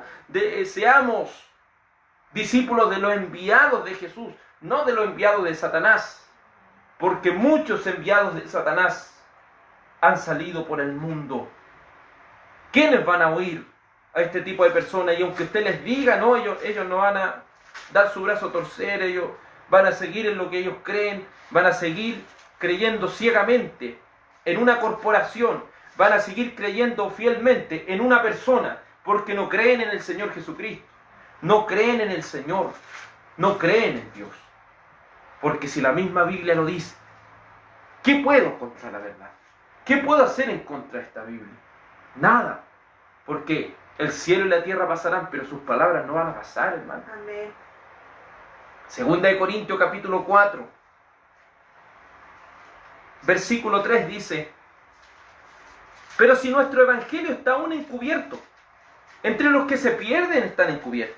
Speaker 1: Seamos discípulos de los enviados de Jesús, no de los enviados de Satanás. Porque muchos enviados de Satanás han salido por el mundo. ¿Quiénes van a oír a este tipo de personas? Y aunque usted les diga, no, ellos no van a dar su brazo a torcer, ellos van a seguir en lo que ellos creen, van a seguir creyendo ciegamente en una corporación, van a seguir creyendo fielmente en una persona, porque no creen en el Señor Jesucristo, no creen en el Señor, no creen en Dios. Porque si la misma Biblia lo dice, ¿qué puedo contra la verdad? ¿Qué puedo hacer en contra de esta Biblia? Nada, porque el cielo y la tierra pasarán, pero sus palabras no van a pasar, hermano.
Speaker 2: Amén.
Speaker 1: Segunda de Corintios capítulo 4, versículo 3 dice: pero si nuestro evangelio está aún encubierto, entre los que se pierden están encubiertos,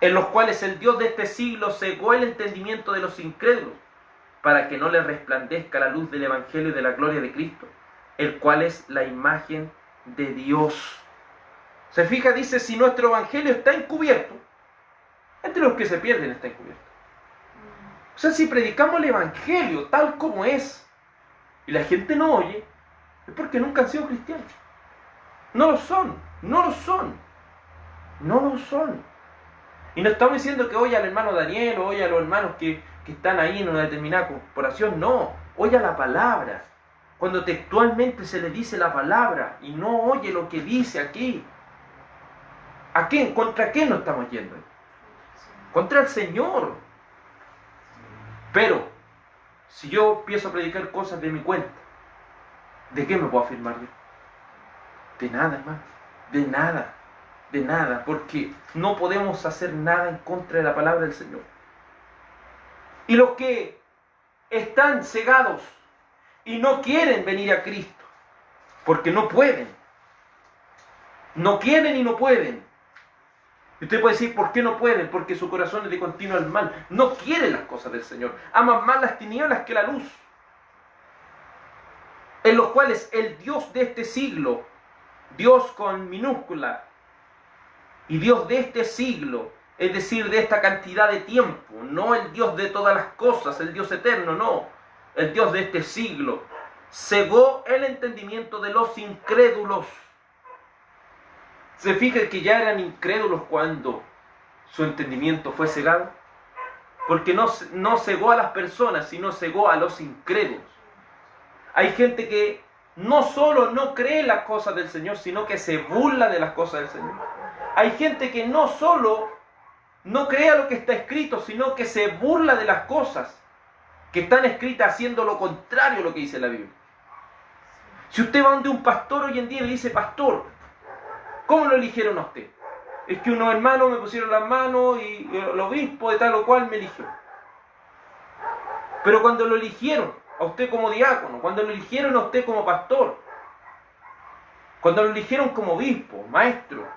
Speaker 1: en los cuales el Dios de este siglo cegó el entendimiento de los incrédulos, para que no les resplandezca la luz del evangelio de la gloria de Cristo, el cual es la imagen de Dios. Se fija, dice: si nuestro evangelio está encubierto, entre los que se pierden está encubierto. O sea, si predicamos el evangelio tal como es, y la gente no oye, es porque nunca han sido cristianos. No lo son, no lo son, no lo son. Y no estamos diciendo que oye al hermano Daniel o oye a los hermanos que están ahí en una determinada corporación. No, oye a la palabra. Cuando textualmente se le dice la palabra y no oye lo que dice aquí. ¿A quién? ¿Contra quién nos estamos yendo? Contra el Señor. Pero, si yo empiezo a predicar cosas de mi cuenta, ¿de qué me puedo afirmar yo? De nada, hermano. De nada. De nada. Porque no podemos hacer nada en contra de la palabra del Señor. Y los que están cegados y no quieren venir a Cristo, porque no pueden. No quieren y no pueden. Y usted puede decir, ¿por qué no pueden? Porque su corazón es de continuo al mal. No quieren las cosas del Señor. Aman más las tinieblas que la luz. En los cuales el Dios de este siglo, Dios con minúscula, y Dios de este siglo, es decir, de esta cantidad de tiempo, no el Dios de todas las cosas, el Dios eterno, no. El Dios de este siglo cegó el entendimiento de los incrédulos. Se fija que ya eran incrédulos cuando su entendimiento fue cegado. porque no cegó a las personas, sino cegó a los incrédulos. Hay gente que no solo no cree las cosas del Señor, sino que se burla de las cosas del Señor. Hay gente que no solo no crea lo que está escrito, sino que se burla de las cosas que están escritas haciendo lo contrario a lo que dice la Biblia. Si usted va donde un pastor hoy en día y le dice, pastor, ¿cómo lo eligieron a usted? Es que unos hermanos me pusieron las manos y el obispo de tal o cual me eligió. Pero cuando lo eligieron a usted como diácono, cuando lo eligieron a usted como pastor, cuando lo eligieron como obispo, maestro,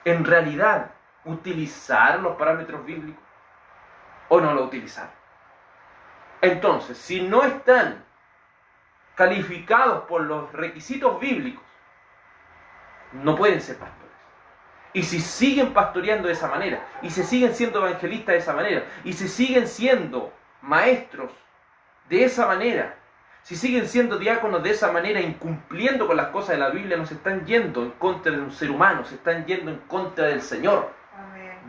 Speaker 1: en realidad, ¿utilizaron los parámetros bíblicos o no lo utilizaron? Entonces, si no están calificados por los requisitos bíblicos, no pueden ser pastores. Y si siguen pastoreando de esa manera, y se siguen siendo evangelistas de esa manera, y si siguen siendo maestros de esa manera, si siguen siendo diáconos de esa manera, incumpliendo con las cosas de la Biblia, nos están yendo en contra de un ser humano, se están yendo en contra del Señor,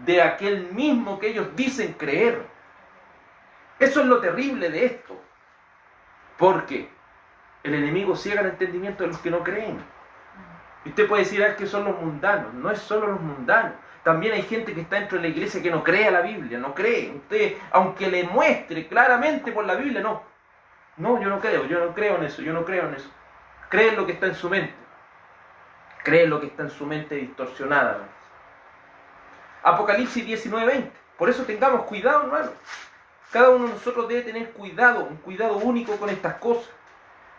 Speaker 1: de aquel mismo que ellos dicen creer. Eso es lo terrible de esto, porque el enemigo ciega el entendimiento de los que no creen. Y usted puede decir, es que son los mundanos. No es solo los mundanos. También hay gente que está dentro de la iglesia que no cree a la Biblia, no cree. Usted, aunque le muestre claramente por la Biblia, no, yo no creo en eso, yo no creo en eso. Cree en lo que está en su mente. Cree en lo que está en su mente distorsionada. Apocalipsis 19:20. Por eso tengamos cuidado, hermano. Cada uno de nosotros debe tener cuidado, un cuidado único con estas cosas.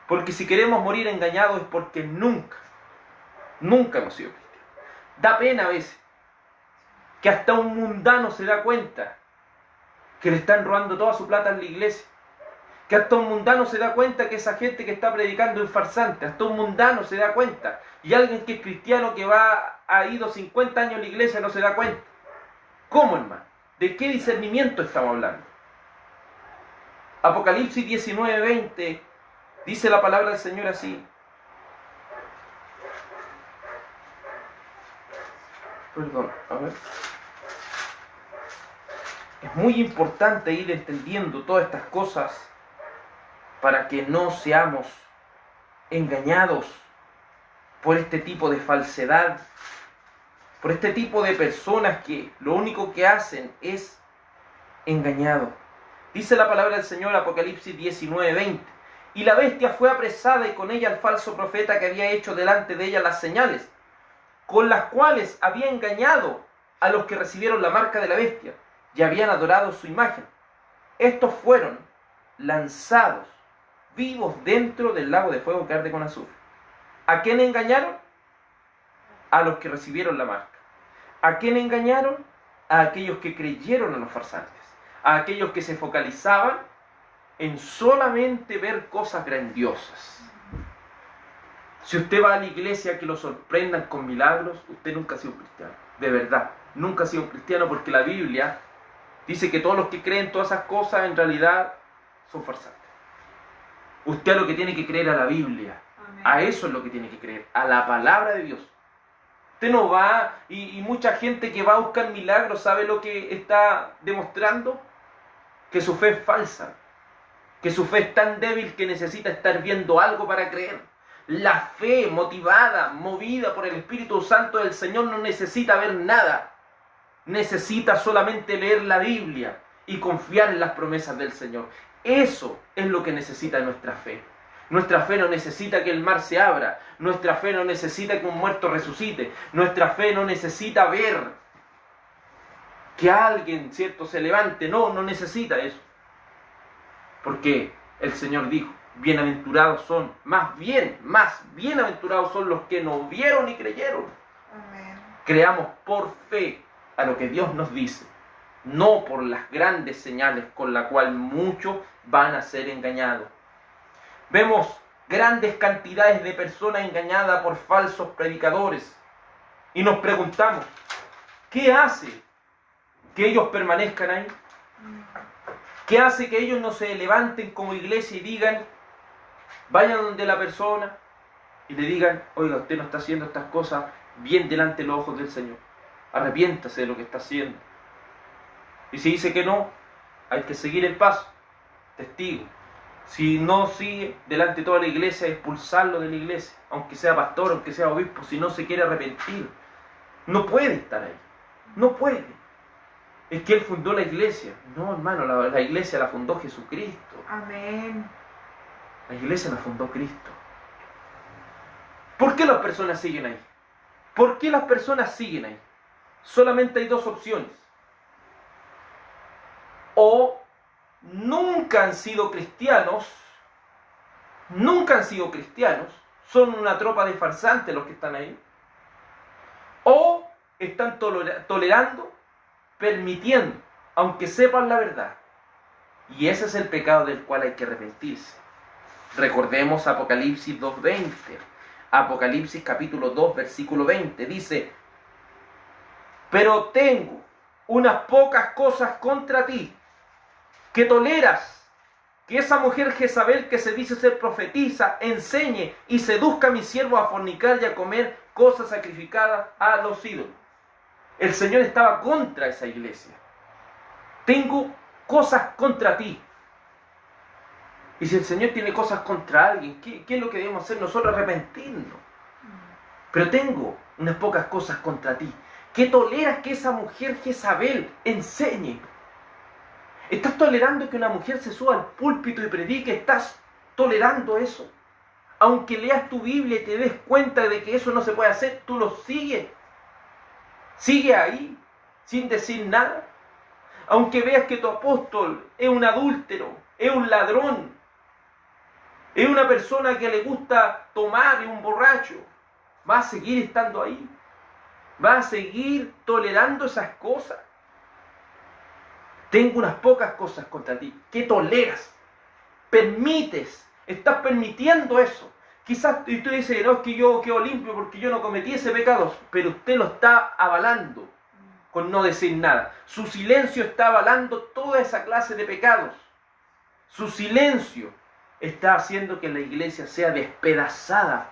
Speaker 1: Porque si queremos morir engañados es porque nunca hemos sido cristianos. Da pena a veces que hasta un mundano se da cuenta que le están robando toda su plata en la iglesia. Que hasta un mundano se da cuenta que esa gente que está predicando es farsante. Hasta un mundano se da cuenta. Y alguien que es cristiano que ha ido 50 años a la iglesia no se da cuenta. ¿Cómo, hermano? ¿De qué discernimiento estamos hablando? Apocalipsis 19:20 dice la palabra del Señor así. Perdón, a ver. Es muy importante ir entendiendo todas estas cosas para que no seamos engañados por este tipo de falsedad, por este tipo de personas que lo único que hacen es engañado. Dice la palabra del Señor, Apocalipsis 19:20. Y la bestia fue apresada y con ella el falso profeta que había hecho delante de ella las señales, con las cuales había engañado a los que recibieron la marca de la bestia y habían adorado su imagen. Estos fueron lanzados vivos dentro del lago de fuego que arde con azufre. ¿A quién engañaron? A los que recibieron la marca. ¿A quién engañaron? A aquellos que creyeron a los farsantes, a aquellos que se focalizaban en solamente ver cosas grandiosas. Si usted va a la iglesia que lo sorprendan con milagros, usted nunca ha sido un cristiano, de verdad, nunca ha sido un cristiano, porque la Biblia dice que todos los que creen todas esas cosas en realidad son farsantes. Usted lo que tiene que creer a la Biblia,
Speaker 2: Amén.
Speaker 1: A eso es lo que tiene que creer, a la palabra de Dios. Usted no va, y mucha gente que va a buscar milagros, ¿sabe lo que está demostrando? Que su fe es falsa, que su fe es tan débil que necesita estar viendo algo para creer. La fe motivada, movida por el Espíritu Santo del Señor no necesita ver nada, necesita solamente leer la Biblia y confiar en las promesas del Señor. Eso es lo que necesita nuestra fe. Nuestra fe no necesita que el mar se abra, nuestra fe no necesita que un muerto resucite, nuestra fe no necesita ver que alguien, ¿cierto?, se levante. No necesita eso. Porque el Señor dijo, bienaventurados son, más bienaventurados son los que no vieron y creyeron.
Speaker 2: Amén.
Speaker 1: Creamos por fe a lo que Dios nos dice, no por las grandes señales con las cuales muchos van a ser engañados. Vemos grandes cantidades de personas engañadas por falsos predicadores y nos preguntamos, ¿qué hace que ellos permanezcan ahí? ¿Qué hace que ellos no se levanten como iglesia y digan, vayan donde la persona y le digan, oiga, usted no está haciendo estas cosas bien delante de los ojos del Señor, arrepiéntase de lo que está haciendo? Y si dice que no, hay que seguir el paso. Testigo. Si no sigue delante de toda la iglesia, expulsarlo de la iglesia, aunque sea pastor, aunque sea obispo, si no se quiere arrepentir. No puede estar ahí. No puede. Es que él fundó la iglesia. No, hermano, la iglesia la fundó Jesucristo.
Speaker 2: Amén.
Speaker 1: La iglesia la fundó Cristo. ¿Por qué las personas siguen ahí? ¿Por qué las personas siguen ahí? Solamente hay dos opciones. O nunca han sido cristianos, son una tropa de farsantes los que están ahí, o están tolerando, permitiendo, aunque sepan la verdad. Y ese es el pecado del cual hay que arrepentirse. Recordemos Apocalipsis 2:20. Apocalipsis capítulo 2, versículo 20. Dice: pero tengo unas pocas cosas contra ti, que toleras que esa mujer Jezabel, que se dice ser profetisa, enseñe y seduzca a mis siervos a fornicar y a comer cosas sacrificadas a los ídolos. El Señor estaba contra esa iglesia. Tengo cosas contra ti. Y si el Señor tiene cosas contra alguien, ¿qué es lo que debemos hacer nosotros? Arrepentirnos. Pero tengo unas pocas cosas contra ti, que toleras que esa mujer Jezabel enseñe. ¿Estás tolerando que una mujer se suba al púlpito y predique? ¿Estás tolerando eso? Aunque leas tu Biblia y te des cuenta de que eso no se puede hacer, tú lo sigues. Sigue ahí, sin decir nada. Aunque veas que tu apóstol es un adúltero, es un ladrón, es una persona que le gusta tomar, es un borracho, ¿vas a seguir estando ahí? ¿Vas a seguir tolerando esas cosas? Tengo unas pocas cosas contra ti. ¿Qué toleras? Permites. Estás permitiendo eso. Quizás usted dice, no, es que yo quedo limpio porque yo no cometí ese pecado. Pero usted lo está avalando con no decir nada. Su silencio está avalando toda esa clase de pecados. Su silencio está haciendo que la iglesia sea despedazada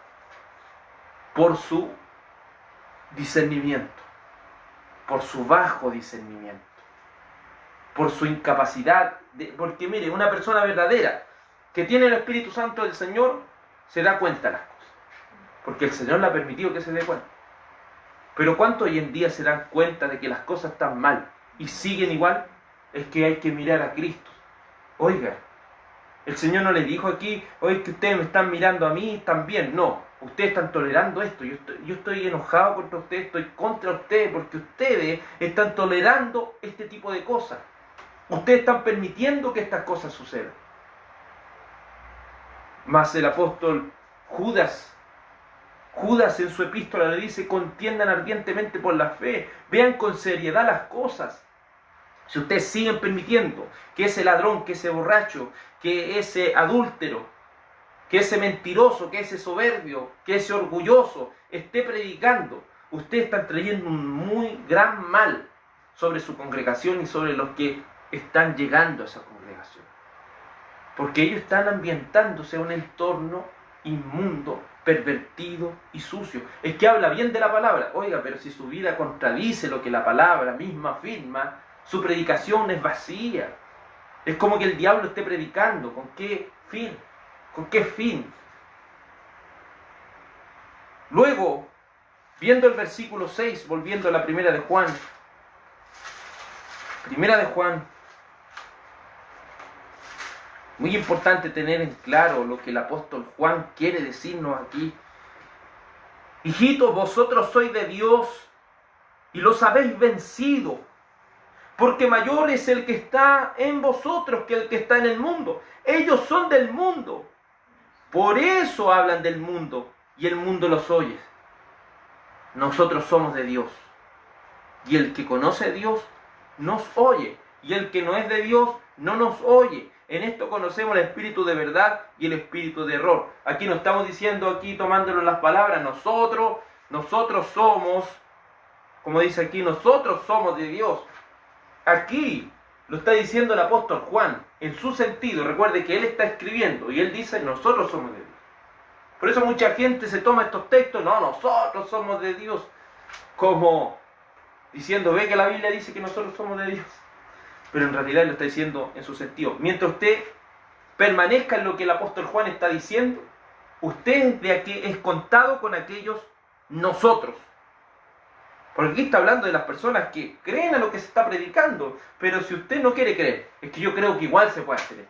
Speaker 1: por su discernimiento, por su bajo discernimiento, por su incapacidad, porque mire, una persona verdadera que tiene el Espíritu Santo del Señor se da cuenta de las cosas, porque el Señor le ha permitido que se dé cuenta. Pero ¿cuánto hoy en día se dan cuenta de que las cosas están mal y siguen igual? Es que hay que mirar a Cristo. Oiga, el Señor no le dijo aquí, oye, que ustedes me están mirando a mí también. No, ustedes están tolerando esto. Yo estoy enojado contra ustedes, estoy contra ustedes, porque ustedes están tolerando este tipo de cosas. Ustedes están permitiendo que estas cosas sucedan. Mas el apóstol Judas en su epístola le dice: contiendan ardientemente por la fe, vean con seriedad las cosas. Si ustedes siguen permitiendo que ese ladrón, que ese borracho, que ese adúltero, que ese mentiroso, que ese soberbio, que ese orgulloso esté predicando, ustedes están trayendo un muy gran mal sobre su congregación y sobre los que están llegando a esa congregación. Porque ellos están ambientándose a un entorno inmundo, pervertido y sucio. Es que habla bien de la palabra. Oiga, pero si su vida contradice lo que la palabra misma afirma, su predicación es vacía. Es como que el diablo esté predicando. ¿Con qué fin? ¿Con qué fin? Luego, viendo el versículo 6, volviendo a la primera de Juan. Primera de Juan. Muy importante tener en claro lo que el apóstol Juan quiere decirnos aquí. Hijitos, vosotros sois de Dios y los habéis vencido, porque mayor es el que está en vosotros que el que está en el mundo. Ellos son del mundo, por eso hablan del mundo y el mundo los oye. Nosotros somos de Dios, y el que conoce a Dios nos oye, y el que no es de Dios no nos oye. En esto conocemos el espíritu de verdad y el espíritu de error. Aquí no estamos diciendo, aquí tomándolo las palabras, nosotros somos, como dice aquí, nosotros somos de Dios. Aquí lo está diciendo el apóstol Juan, en su sentido. Recuerde que él está escribiendo y él dice, nosotros somos de Dios. Por eso mucha gente se toma estos textos, no, nosotros somos de Dios, como diciendo, ve que la Biblia dice que nosotros somos de Dios. pero en realidad lo está diciendo en su sentido. Mientras usted permanezca en lo que el apóstol Juan está diciendo, usted es contado con aquellos nosotros. Porque aquí está hablando de las personas que creen a lo que se está predicando, pero si usted no quiere creer, es que yo creo que igual se puede hacer.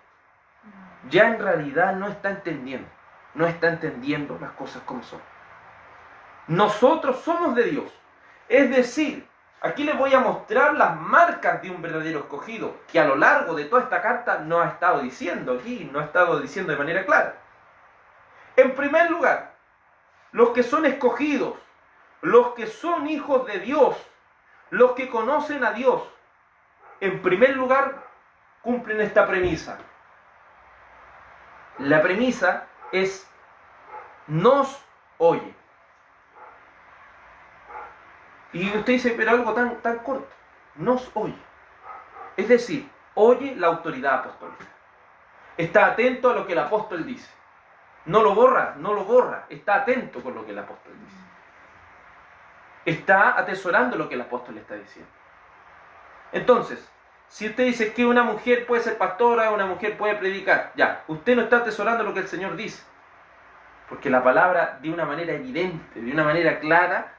Speaker 1: Ya en realidad no está entendiendo las cosas como son. Nosotros somos de Dios. Es decir, aquí les voy a mostrar las marcas de un verdadero escogido, que a lo largo de toda esta carta no ha estado diciendo aquí, no ha estado diciendo de manera clara. En primer lugar, los que son escogidos, los que son hijos de Dios, los que conocen a Dios, en primer lugar, cumplen esta premisa. La premisa es, nos oye. Y usted dice, pero algo tan corto, nos oye. Es decir, oye la autoridad apostólica. Está atento a lo que el apóstol dice. No lo borra, está atento con lo que el apóstol dice. Está atesorando lo que el apóstol le está diciendo. Entonces, si usted dice que una mujer puede ser pastora, una mujer puede predicar, ya, usted no está atesorando lo que el Señor dice. Porque la palabra, de una manera evidente, de una manera clara,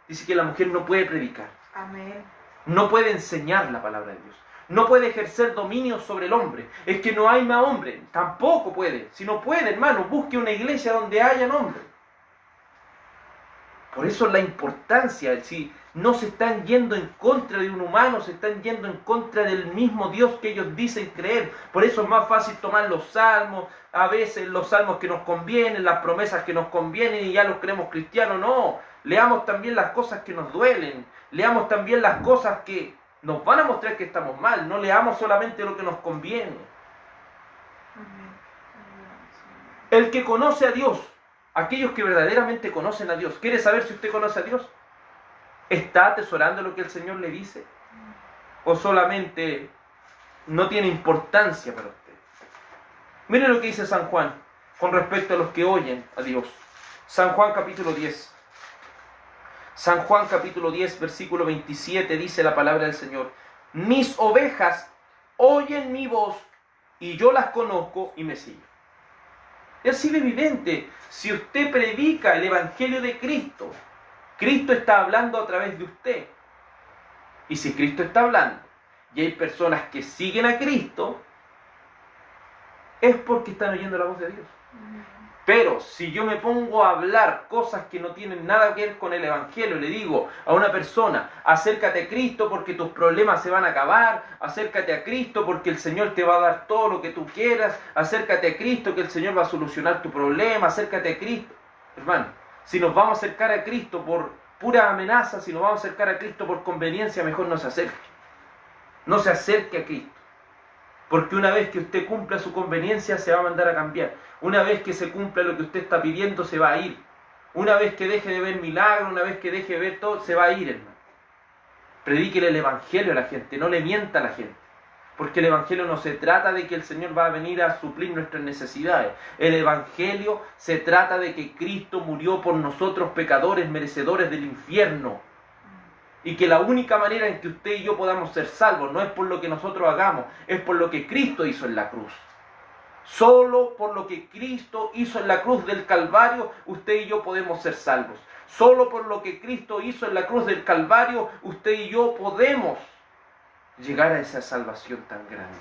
Speaker 1: dice que la mujer no puede predicar.
Speaker 2: Amén.
Speaker 1: No puede enseñar la palabra de Dios. No puede ejercer dominio sobre el hombre. Es que no hay más hombre. Tampoco puede. Si no puede, hermano, busque una iglesia donde haya hombres. Por eso la importancia, si no se están yendo en contra de un humano, se están yendo en contra del mismo Dios que ellos dicen creer. Por eso es más fácil tomar los salmos, a veces los salmos que nos convienen, las promesas que nos convienen y ya los creemos cristianos. No, leamos también las cosas que nos duelen, leamos también las cosas que nos van a mostrar que estamos mal, no leamos solamente lo que nos conviene.
Speaker 2: Amén.
Speaker 1: El que conoce a Dios, aquellos que verdaderamente conocen a Dios, ¿quiere saber si usted conoce a Dios? ¿Está atesorando lo que el Señor le dice? ¿O solamente no tiene importancia para usted? Mire lo que dice San Juan con respecto a los que oyen a Dios. San Juan capítulo 10. San Juan capítulo 10, versículo 27, dice la palabra del Señor: mis ovejas oyen mi voz, y yo las conozco y me siguen. Es así de evidente. Si usted predica el Evangelio de Cristo, Cristo está hablando a través de usted. Y si Cristo está hablando, y hay personas que siguen a Cristo, es porque están oyendo la voz de Dios. Pero si yo me pongo a hablar cosas que no tienen nada que ver con el Evangelio, le digo a una persona, acércate a Cristo porque tus problemas se van a acabar, acércate a Cristo porque el Señor te va a dar todo lo que tú quieras, acércate a Cristo que el Señor va a solucionar tu problema, acércate a Cristo. Hermano, si nos vamos a acercar a Cristo por pura amenaza, si nos vamos a acercar a Cristo por conveniencia, mejor no se acerque. No se acerque a Cristo. Porque una vez que usted cumpla su conveniencia, se va a mandar a cambiar. Una vez que se cumpla lo que usted está pidiendo, se va a ir. Una vez que deje de ver milagros, una vez que deje de ver todo, se va a ir, hermano. Predíquele el Evangelio a la gente, no le mienta a la gente. Porque el Evangelio no se trata de que el Señor va a venir a suplir nuestras necesidades. El Evangelio se trata de que Cristo murió por nosotros pecadores, merecedores del infierno. Y que la única manera en que usted y yo podamos ser salvos no es por lo que nosotros hagamos, es por lo que Cristo hizo en la cruz. Solo por lo que Cristo hizo en la cruz del Calvario, usted y yo podemos ser salvos. Solo por lo que Cristo hizo en la cruz del Calvario, usted y yo podemos llegar a esa salvación tan grande.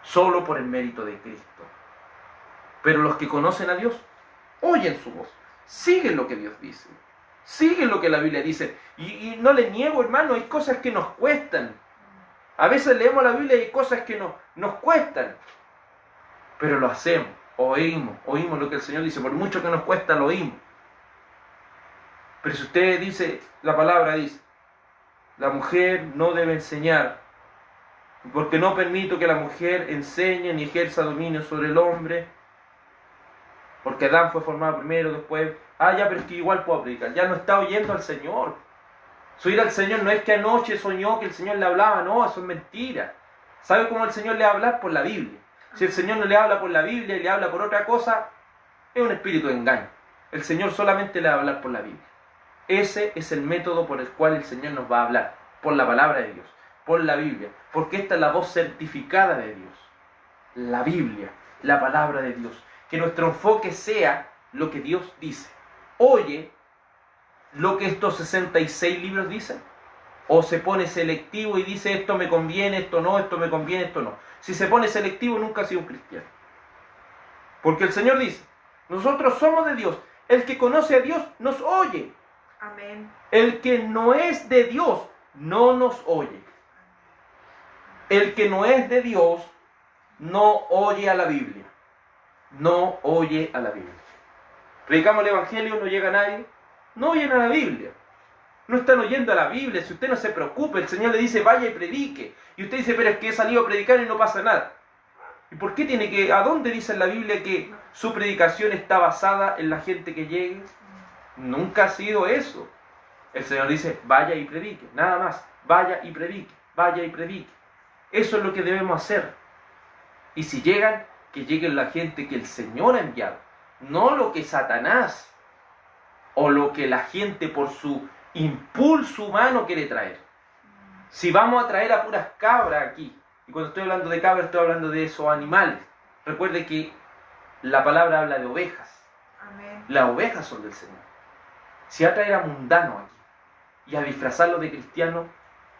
Speaker 1: Solo por el mérito de Cristo. Pero los que conocen a Dios, oyen su voz, siguen lo que Dios dice. Siguen lo que la Biblia dice. Y no le niego, hermano, hay cosas que nos cuestan. A veces leemos la Biblia y hay cosas que nos cuestan. Pero lo hacemos, oímos lo que el Señor dice. Por mucho que nos cuesta, lo oímos. Pero si usted dice, la palabra dice, la mujer no debe enseñar, porque no permito que la mujer enseñe ni ejerza dominio sobre el hombre, porque Adán fue formado primero, después... ya, pero es que igual puedo predicar. Ya no está oyendo al Señor. Su ir al Señor no es que anoche soñó que el Señor le hablaba, no, eso es mentira. ¿Sabe cómo el Señor le va a hablar? Por la Biblia. Si el Señor no le habla por la Biblia y le habla por otra cosa, es un espíritu de engaño. El Señor solamente le va a hablar por la Biblia. Ese es el método por el cual el Señor nos va a hablar, por la palabra de Dios. por la Biblia, porque esta es la voz certificada de Dios. La Biblia, la palabra de Dios. Que nuestro enfoque sea lo que Dios dice. Oye lo que estos 66 libros dicen. O se pone selectivo y dice esto me conviene, esto no, esto me conviene, esto no. Si se pone selectivo nunca ha sido un cristiano. Porque el Señor dice, nosotros somos de Dios. El que conoce a Dios nos oye.
Speaker 2: Amén.
Speaker 1: El que no es de Dios no nos oye. El que no es de Dios no oye a la Biblia. No oye a la Biblia. Predicamos el Evangelio, no llega nadie. No oyen a la Biblia. No están oyendo a la Biblia. Si usted no se preocupe, el Señor le dice vaya y predique. Y usted dice, pero es que he salido a predicar y no pasa nada. ¿Y por qué tiene que, a dónde dice en la Biblia que su predicación está basada en la gente que llegue? Nunca ha sido eso. El Señor dice, vaya y predique, nada más. Vaya y predique, vaya y predique. Eso es lo que debemos hacer. Y si llegan, que lleguen la gente que el Señor ha enviado. No lo que Satanás o lo que la gente por su impulso humano quiere traer. Si vamos a traer a puras cabras aquí, y cuando estoy hablando de cabras estoy hablando de esos animales. Recuerde que la palabra habla de ovejas.
Speaker 2: Amén.
Speaker 1: Las ovejas son del Señor. Si va a traer a mundanos aquí y a disfrazarlo de cristiano,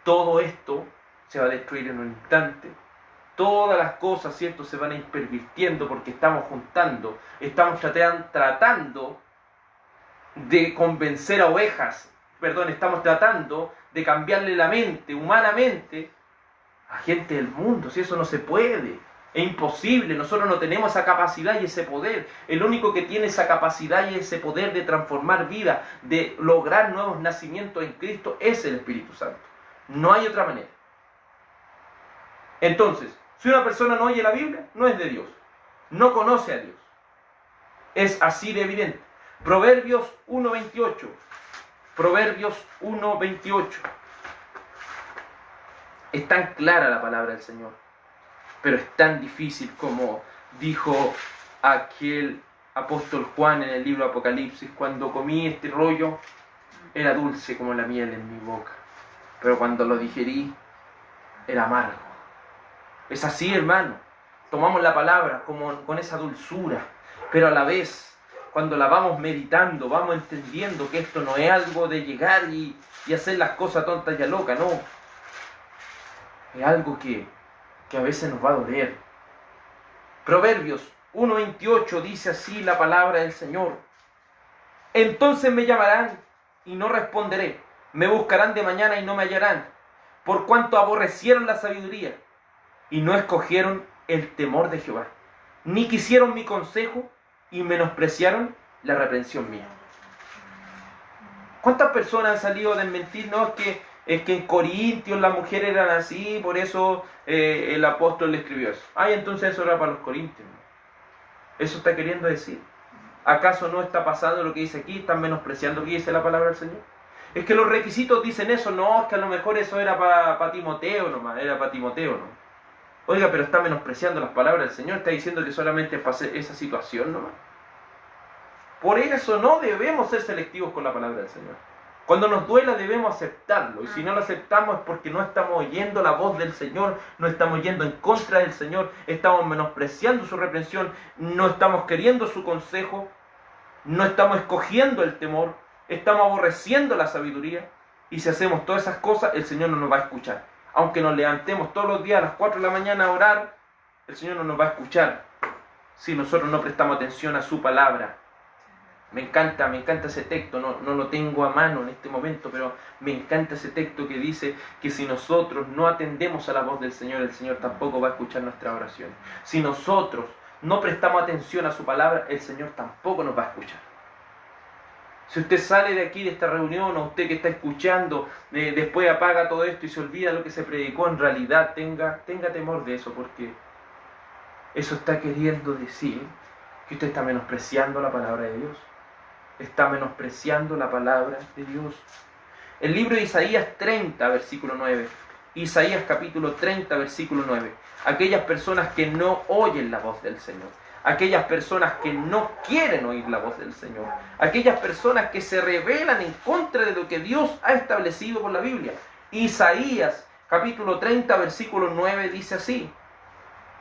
Speaker 1: todo esto se va a destruir en un instante. Todas las cosas, ¿cierto?, se van a ir pervirtiendo porque estamos juntando, estamos tratando de convencer a ovejas, estamos tratando de cambiarle la mente, humanamente, a gente del mundo. Si eso no se puede, es imposible, nosotros no tenemos esa capacidad y ese poder. El único que tiene esa capacidad y ese poder de transformar vidas, de lograr nuevos nacimientos en Cristo, es el Espíritu Santo. No hay otra manera. Entonces, si una persona no oye la Biblia, no es de Dios, no conoce a Dios. Es así de evidente. Proverbios 1:28. Proverbios 1:28. Es tan clara la palabra del Señor, pero es tan difícil como dijo aquel apóstol Juan en el libro Apocalipsis: cuando comí este rollo era dulce como la miel en mi boca, pero cuando lo digerí era amargo. Es así, hermano. Tomamos la palabra con esa dulzura, pero a la vez, cuando la vamos meditando, vamos entendiendo que esto no es algo de llegar y hacer las cosas tontas y a loca, no. Es algo que a veces nos va a doler. Proverbios 1:28 dice así la palabra del Señor: entonces me llamarán y no responderé, me buscarán de mañana y no me hallarán, por cuanto aborrecieron la sabiduría y no escogieron el temor de Jehová, ni quisieron mi consejo y menospreciaron la reprensión mía. ¿Cuántas personas han salido a desmentir? No, es que en Corintios las mujeres eran así, por eso el apóstol le escribió eso. Ay, entonces eso era para los corintios. ¿Eso está queriendo decir? ¿Acaso no está pasando lo que dice aquí? ¿Están menospreciando lo que dice la palabra del Señor? Es que los requisitos dicen eso. No, es que a lo mejor eso era para Timoteo nomás, era para Timoteo, ¿no? Oiga, pero está menospreciando las palabras del Señor, está diciendo que solamente es para esa situación nomás. Por eso no debemos ser selectivos con la palabra del Señor. Cuando nos duela debemos aceptarlo, y si no lo aceptamos es porque no estamos oyendo la voz del Señor, no estamos yendo en contra del Señor, estamos menospreciando su reprensión, no estamos queriendo su consejo, no estamos escogiendo el temor, estamos aborreciendo la sabiduría, y si hacemos todas esas cosas, el Señor no nos va a escuchar. Aunque nos levantemos todos los días a las 4 de la mañana a orar, el Señor no nos va a escuchar si nosotros no prestamos atención a su palabra. Me encanta ese texto, no lo tengo a mano en este momento, pero me encanta ese texto que dice que si nosotros no atendemos a la voz del Señor, el Señor tampoco va a escuchar nuestra oración. Si nosotros no prestamos atención a su palabra, el Señor tampoco nos va a escuchar. Si usted sale de aquí, de esta reunión, o usted que está escuchando, después apaga todo esto y se olvida lo que se predicó, en realidad tenga temor de eso, porque eso está queriendo decir que usted está menospreciando la palabra de Dios. Está menospreciando la palabra de Dios. El libro de Isaías 30, versículo 9. Isaías capítulo 30, versículo 9. Aquellas personas que no oyen la voz del Señor. Aquellas personas que no quieren oír la voz del Señor. Aquellas personas que se rebelan en contra de lo que Dios ha establecido por la Biblia. Isaías capítulo 30, versículo 9, dice así: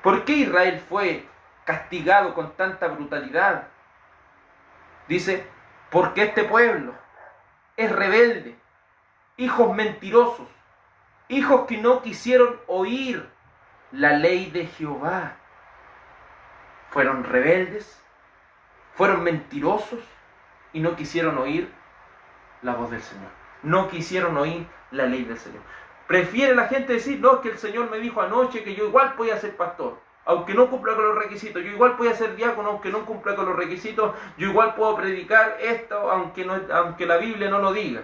Speaker 1: ¿por qué Israel fue castigado con tanta brutalidad? Dice, porque este pueblo es rebelde, hijos mentirosos, hijos que no quisieron oír la ley de Jehová. Fueron rebeldes, fueron mentirosos y no quisieron oír la voz del Señor. No quisieron oír la ley del Señor. Prefiere la gente decir, no, es que el Señor me dijo anoche que yo igual podía ser pastor, aunque no cumpla con los requisitos. Yo igual podía ser diácono, aunque no cumpla con los requisitos. Yo igual puedo predicar esto, aunque la Biblia no lo diga.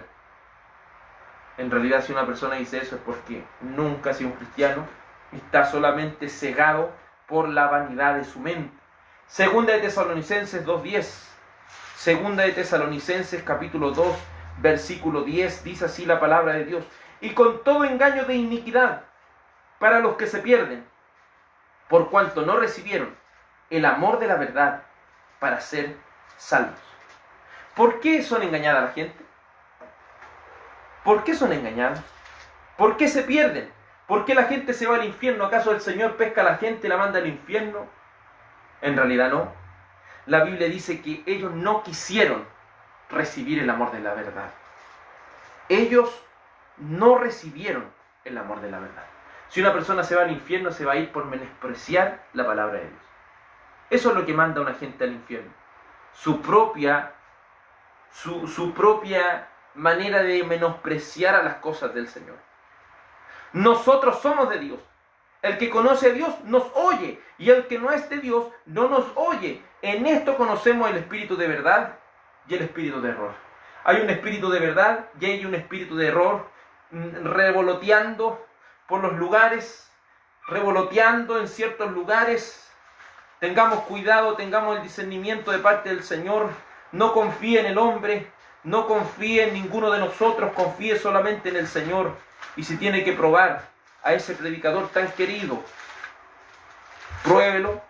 Speaker 1: En realidad, si una persona dice eso es porque nunca ha sido un cristiano y está solamente cegado por la vanidad de su mente. Segunda de Tesalonicenses 2:10. Segunda de Tesalonicenses capítulo 2, versículo 10, dice así la palabra de Dios: y con todo engaño de iniquidad para los que se pierden, por cuanto no recibieron el amor de la verdad para ser salvos. ¿Por qué son engañadas la gente? ¿Por qué son engañados? ¿Por qué se pierden? ¿Por qué la gente se va al infierno? ¿Acaso el Señor pesca a la gente y la manda al infierno? En realidad no. La Biblia dice que ellos no quisieron recibir el amor de la verdad. Ellos no recibieron el amor de la verdad. Si una persona se va al infierno, se va a ir por menospreciar la palabra de Dios. Eso es lo que manda a una gente al infierno. Su propia manera de menospreciar a las cosas del Señor. Nosotros somos de Dios. El que conoce a Dios nos oye, y el que no es de Dios no nos oye. En esto conocemos el espíritu de verdad y el espíritu de error. Hay un espíritu de verdad y hay un espíritu de error revoloteando por los lugares, revoloteando en ciertos lugares. Tengamos cuidado, tengamos el discernimiento de parte del Señor. No confíe en el hombre, no confíe en ninguno de nosotros, confíe solamente en el Señor. Y si tiene que probar a ese predicador tan querido, pruébelo,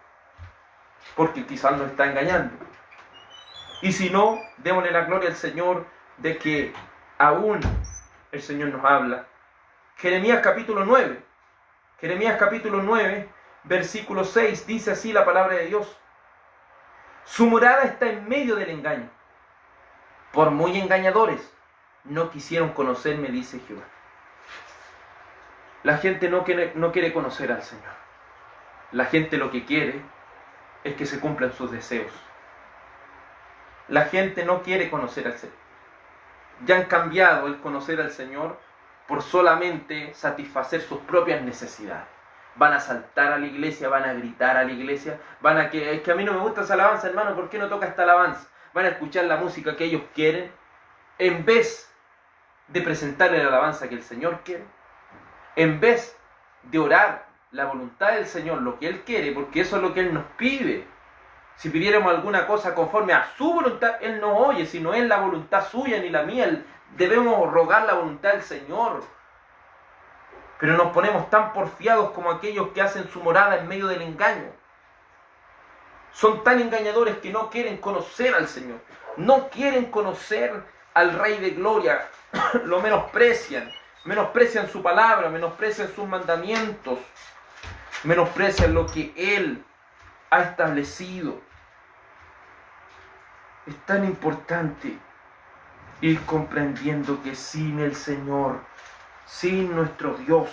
Speaker 1: porque quizás nos está engañando. Y si no, démosle la gloria al Señor de que aún el Señor nos habla. Jeremías capítulo 9, versículo 6, dice así la palabra de Dios: su morada está en medio del engaño. Por muy engañadores, no quisieron conocerme, dice Jehová. La gente no quiere conocer al Señor. La gente lo que quiere es que se cumplan sus deseos. La gente no quiere conocer al Señor. Ya han cambiado el conocer al Señor por solamente satisfacer sus propias necesidades. Van a saltar a la iglesia, van a gritar a la iglesia, es que a mí no me gusta esa alabanza, hermano, ¿por qué no toca esta alabanza? Van a escuchar la música que ellos quieren, en vez de presentarle la alabanza que el Señor quiere, en vez de orar la voluntad del Señor, lo que Él quiere, porque eso es lo que Él nos pide. Si pidiéramos alguna cosa conforme a su voluntad, Él no oye, si no es la voluntad suya ni la mía. Debemos rogar la voluntad del Señor. Pero nos ponemos tan porfiados como aquellos que hacen su morada en medio del engaño. Son tan engañadores que no quieren conocer al Señor. No quieren conocer al Rey de Gloria. Lo menosprecian. Menosprecian su palabra, menosprecian sus mandamientos. Menosprecian lo que Él ha establecido. Es tan importante ir comprendiendo que sin el Señor, sin nuestro Dios,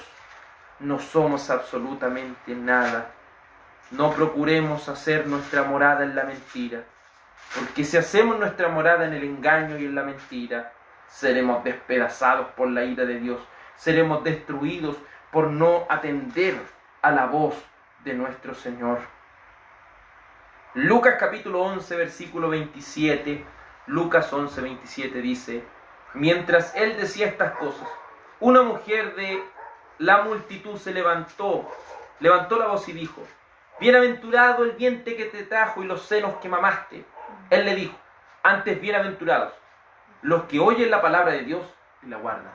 Speaker 1: no somos absolutamente nada. No procuremos hacer nuestra morada en la mentira, porque si hacemos nuestra morada en el engaño y en la mentira, seremos despedazados por la ira de Dios, seremos destruidos por no atender a la voz de nuestro Señor. Lucas capítulo 11, versículo 27, Lucas 11, 27 dice: mientras él decía estas cosas, una mujer de la multitud se levantó la voz y dijo: bienaventurado el vientre que te trajo y los senos que mamaste. Él le dijo: antes bienaventurados los que oyen la palabra de Dios y la guardan.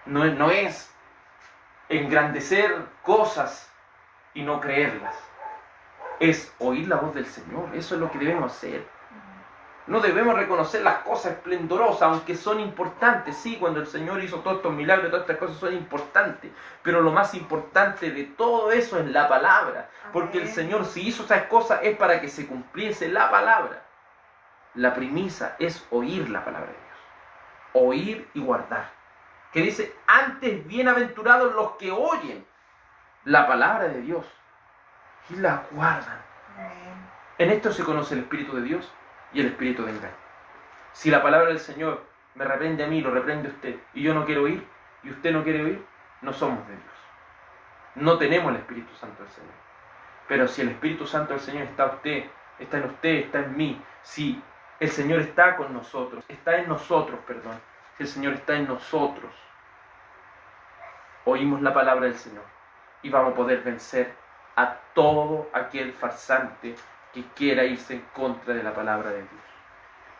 Speaker 1: No es engrandecer cosas y no creerlas. Es oír la voz del Señor. Eso es lo que debemos hacer. No debemos reconocer las cosas esplendorosas, aunque son importantes. Sí, cuando el Señor hizo todos estos milagros, todas estas cosas son importantes. Pero lo más importante de todo eso es la palabra. Porque el Señor, si hizo esas cosas, es para que se cumpliese la palabra. La premisa es oír la palabra de Dios. Oír y guardar. Que dice, antes bienaventurados los que oyen la palabra de Dios y la guardan.
Speaker 2: Amén.
Speaker 1: En esto se conoce el Espíritu de Dios y el espíritu de engaño. Si la palabra del Señor me reprende a mí, lo reprende a usted, y yo no quiero oír, y usted no quiere oír, no somos de Dios. No tenemos el Espíritu Santo del Señor. Pero si el Espíritu Santo del Señor está en usted, está en mí, si el Señor está con nosotros, está en nosotros, perdón, si el Señor está en nosotros, oímos la palabra del Señor y vamos a poder vencer a todo aquel farsante que quiera irse en contra de la palabra de Dios.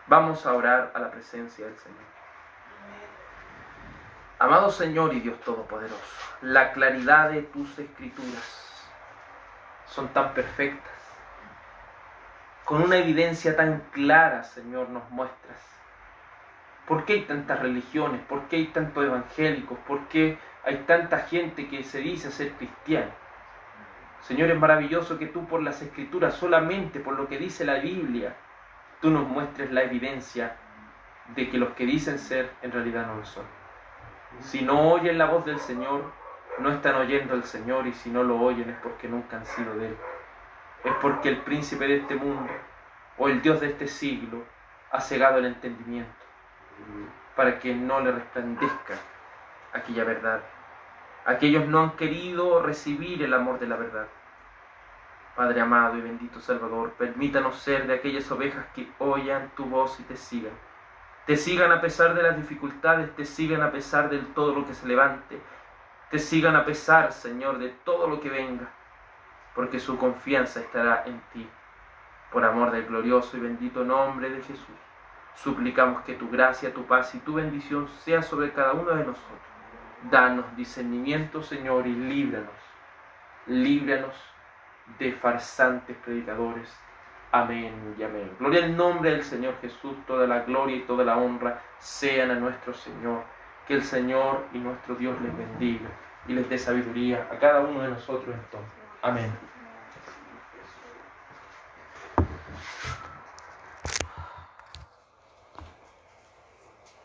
Speaker 1: Vamos a orar a la presencia del Señor. Amado Señor y Dios Todopoderoso, la claridad de tus escrituras son tan perfectas. Con una evidencia tan clara, Señor, nos muestras. ¿Por qué hay tantas religiones? ¿Por qué hay tantos evangélicos? ¿Por qué hay tanta gente que se dice ser cristiana? Señor, es maravilloso que tú por las escrituras, solamente por lo que dice la Biblia, tú nos muestres la evidencia de que los que dicen ser en realidad no lo son. Si no oyen la voz del Señor, no están oyendo al Señor, y si no lo oyen es porque nunca han sido de Él. Es porque el príncipe de este mundo o el Dios de este siglo ha cegado el entendimiento para que no le resplandezca aquella verdad. Aquellos no han querido recibir el amor de la verdad. Padre amado y bendito Salvador, permítanos ser de aquellas ovejas que oyan tu voz y te sigan. Te sigan a pesar de las dificultades, te sigan a pesar de todo lo que se levante, te sigan a pesar, Señor, de todo lo que venga, porque su confianza estará en ti. Por amor del glorioso y bendito nombre de Jesús, suplicamos que tu gracia, tu paz y tu bendición sea sobre cada uno de nosotros. Danos discernimiento, Señor, y líbranos de farsantes predicadores. Amén y amén. Gloria al nombre del Señor Jesús. Toda la gloria y toda la honra sean a nuestro Señor. Que el Señor y nuestro Dios les bendiga y les dé sabiduría a cada uno de nosotros en todo. Amén.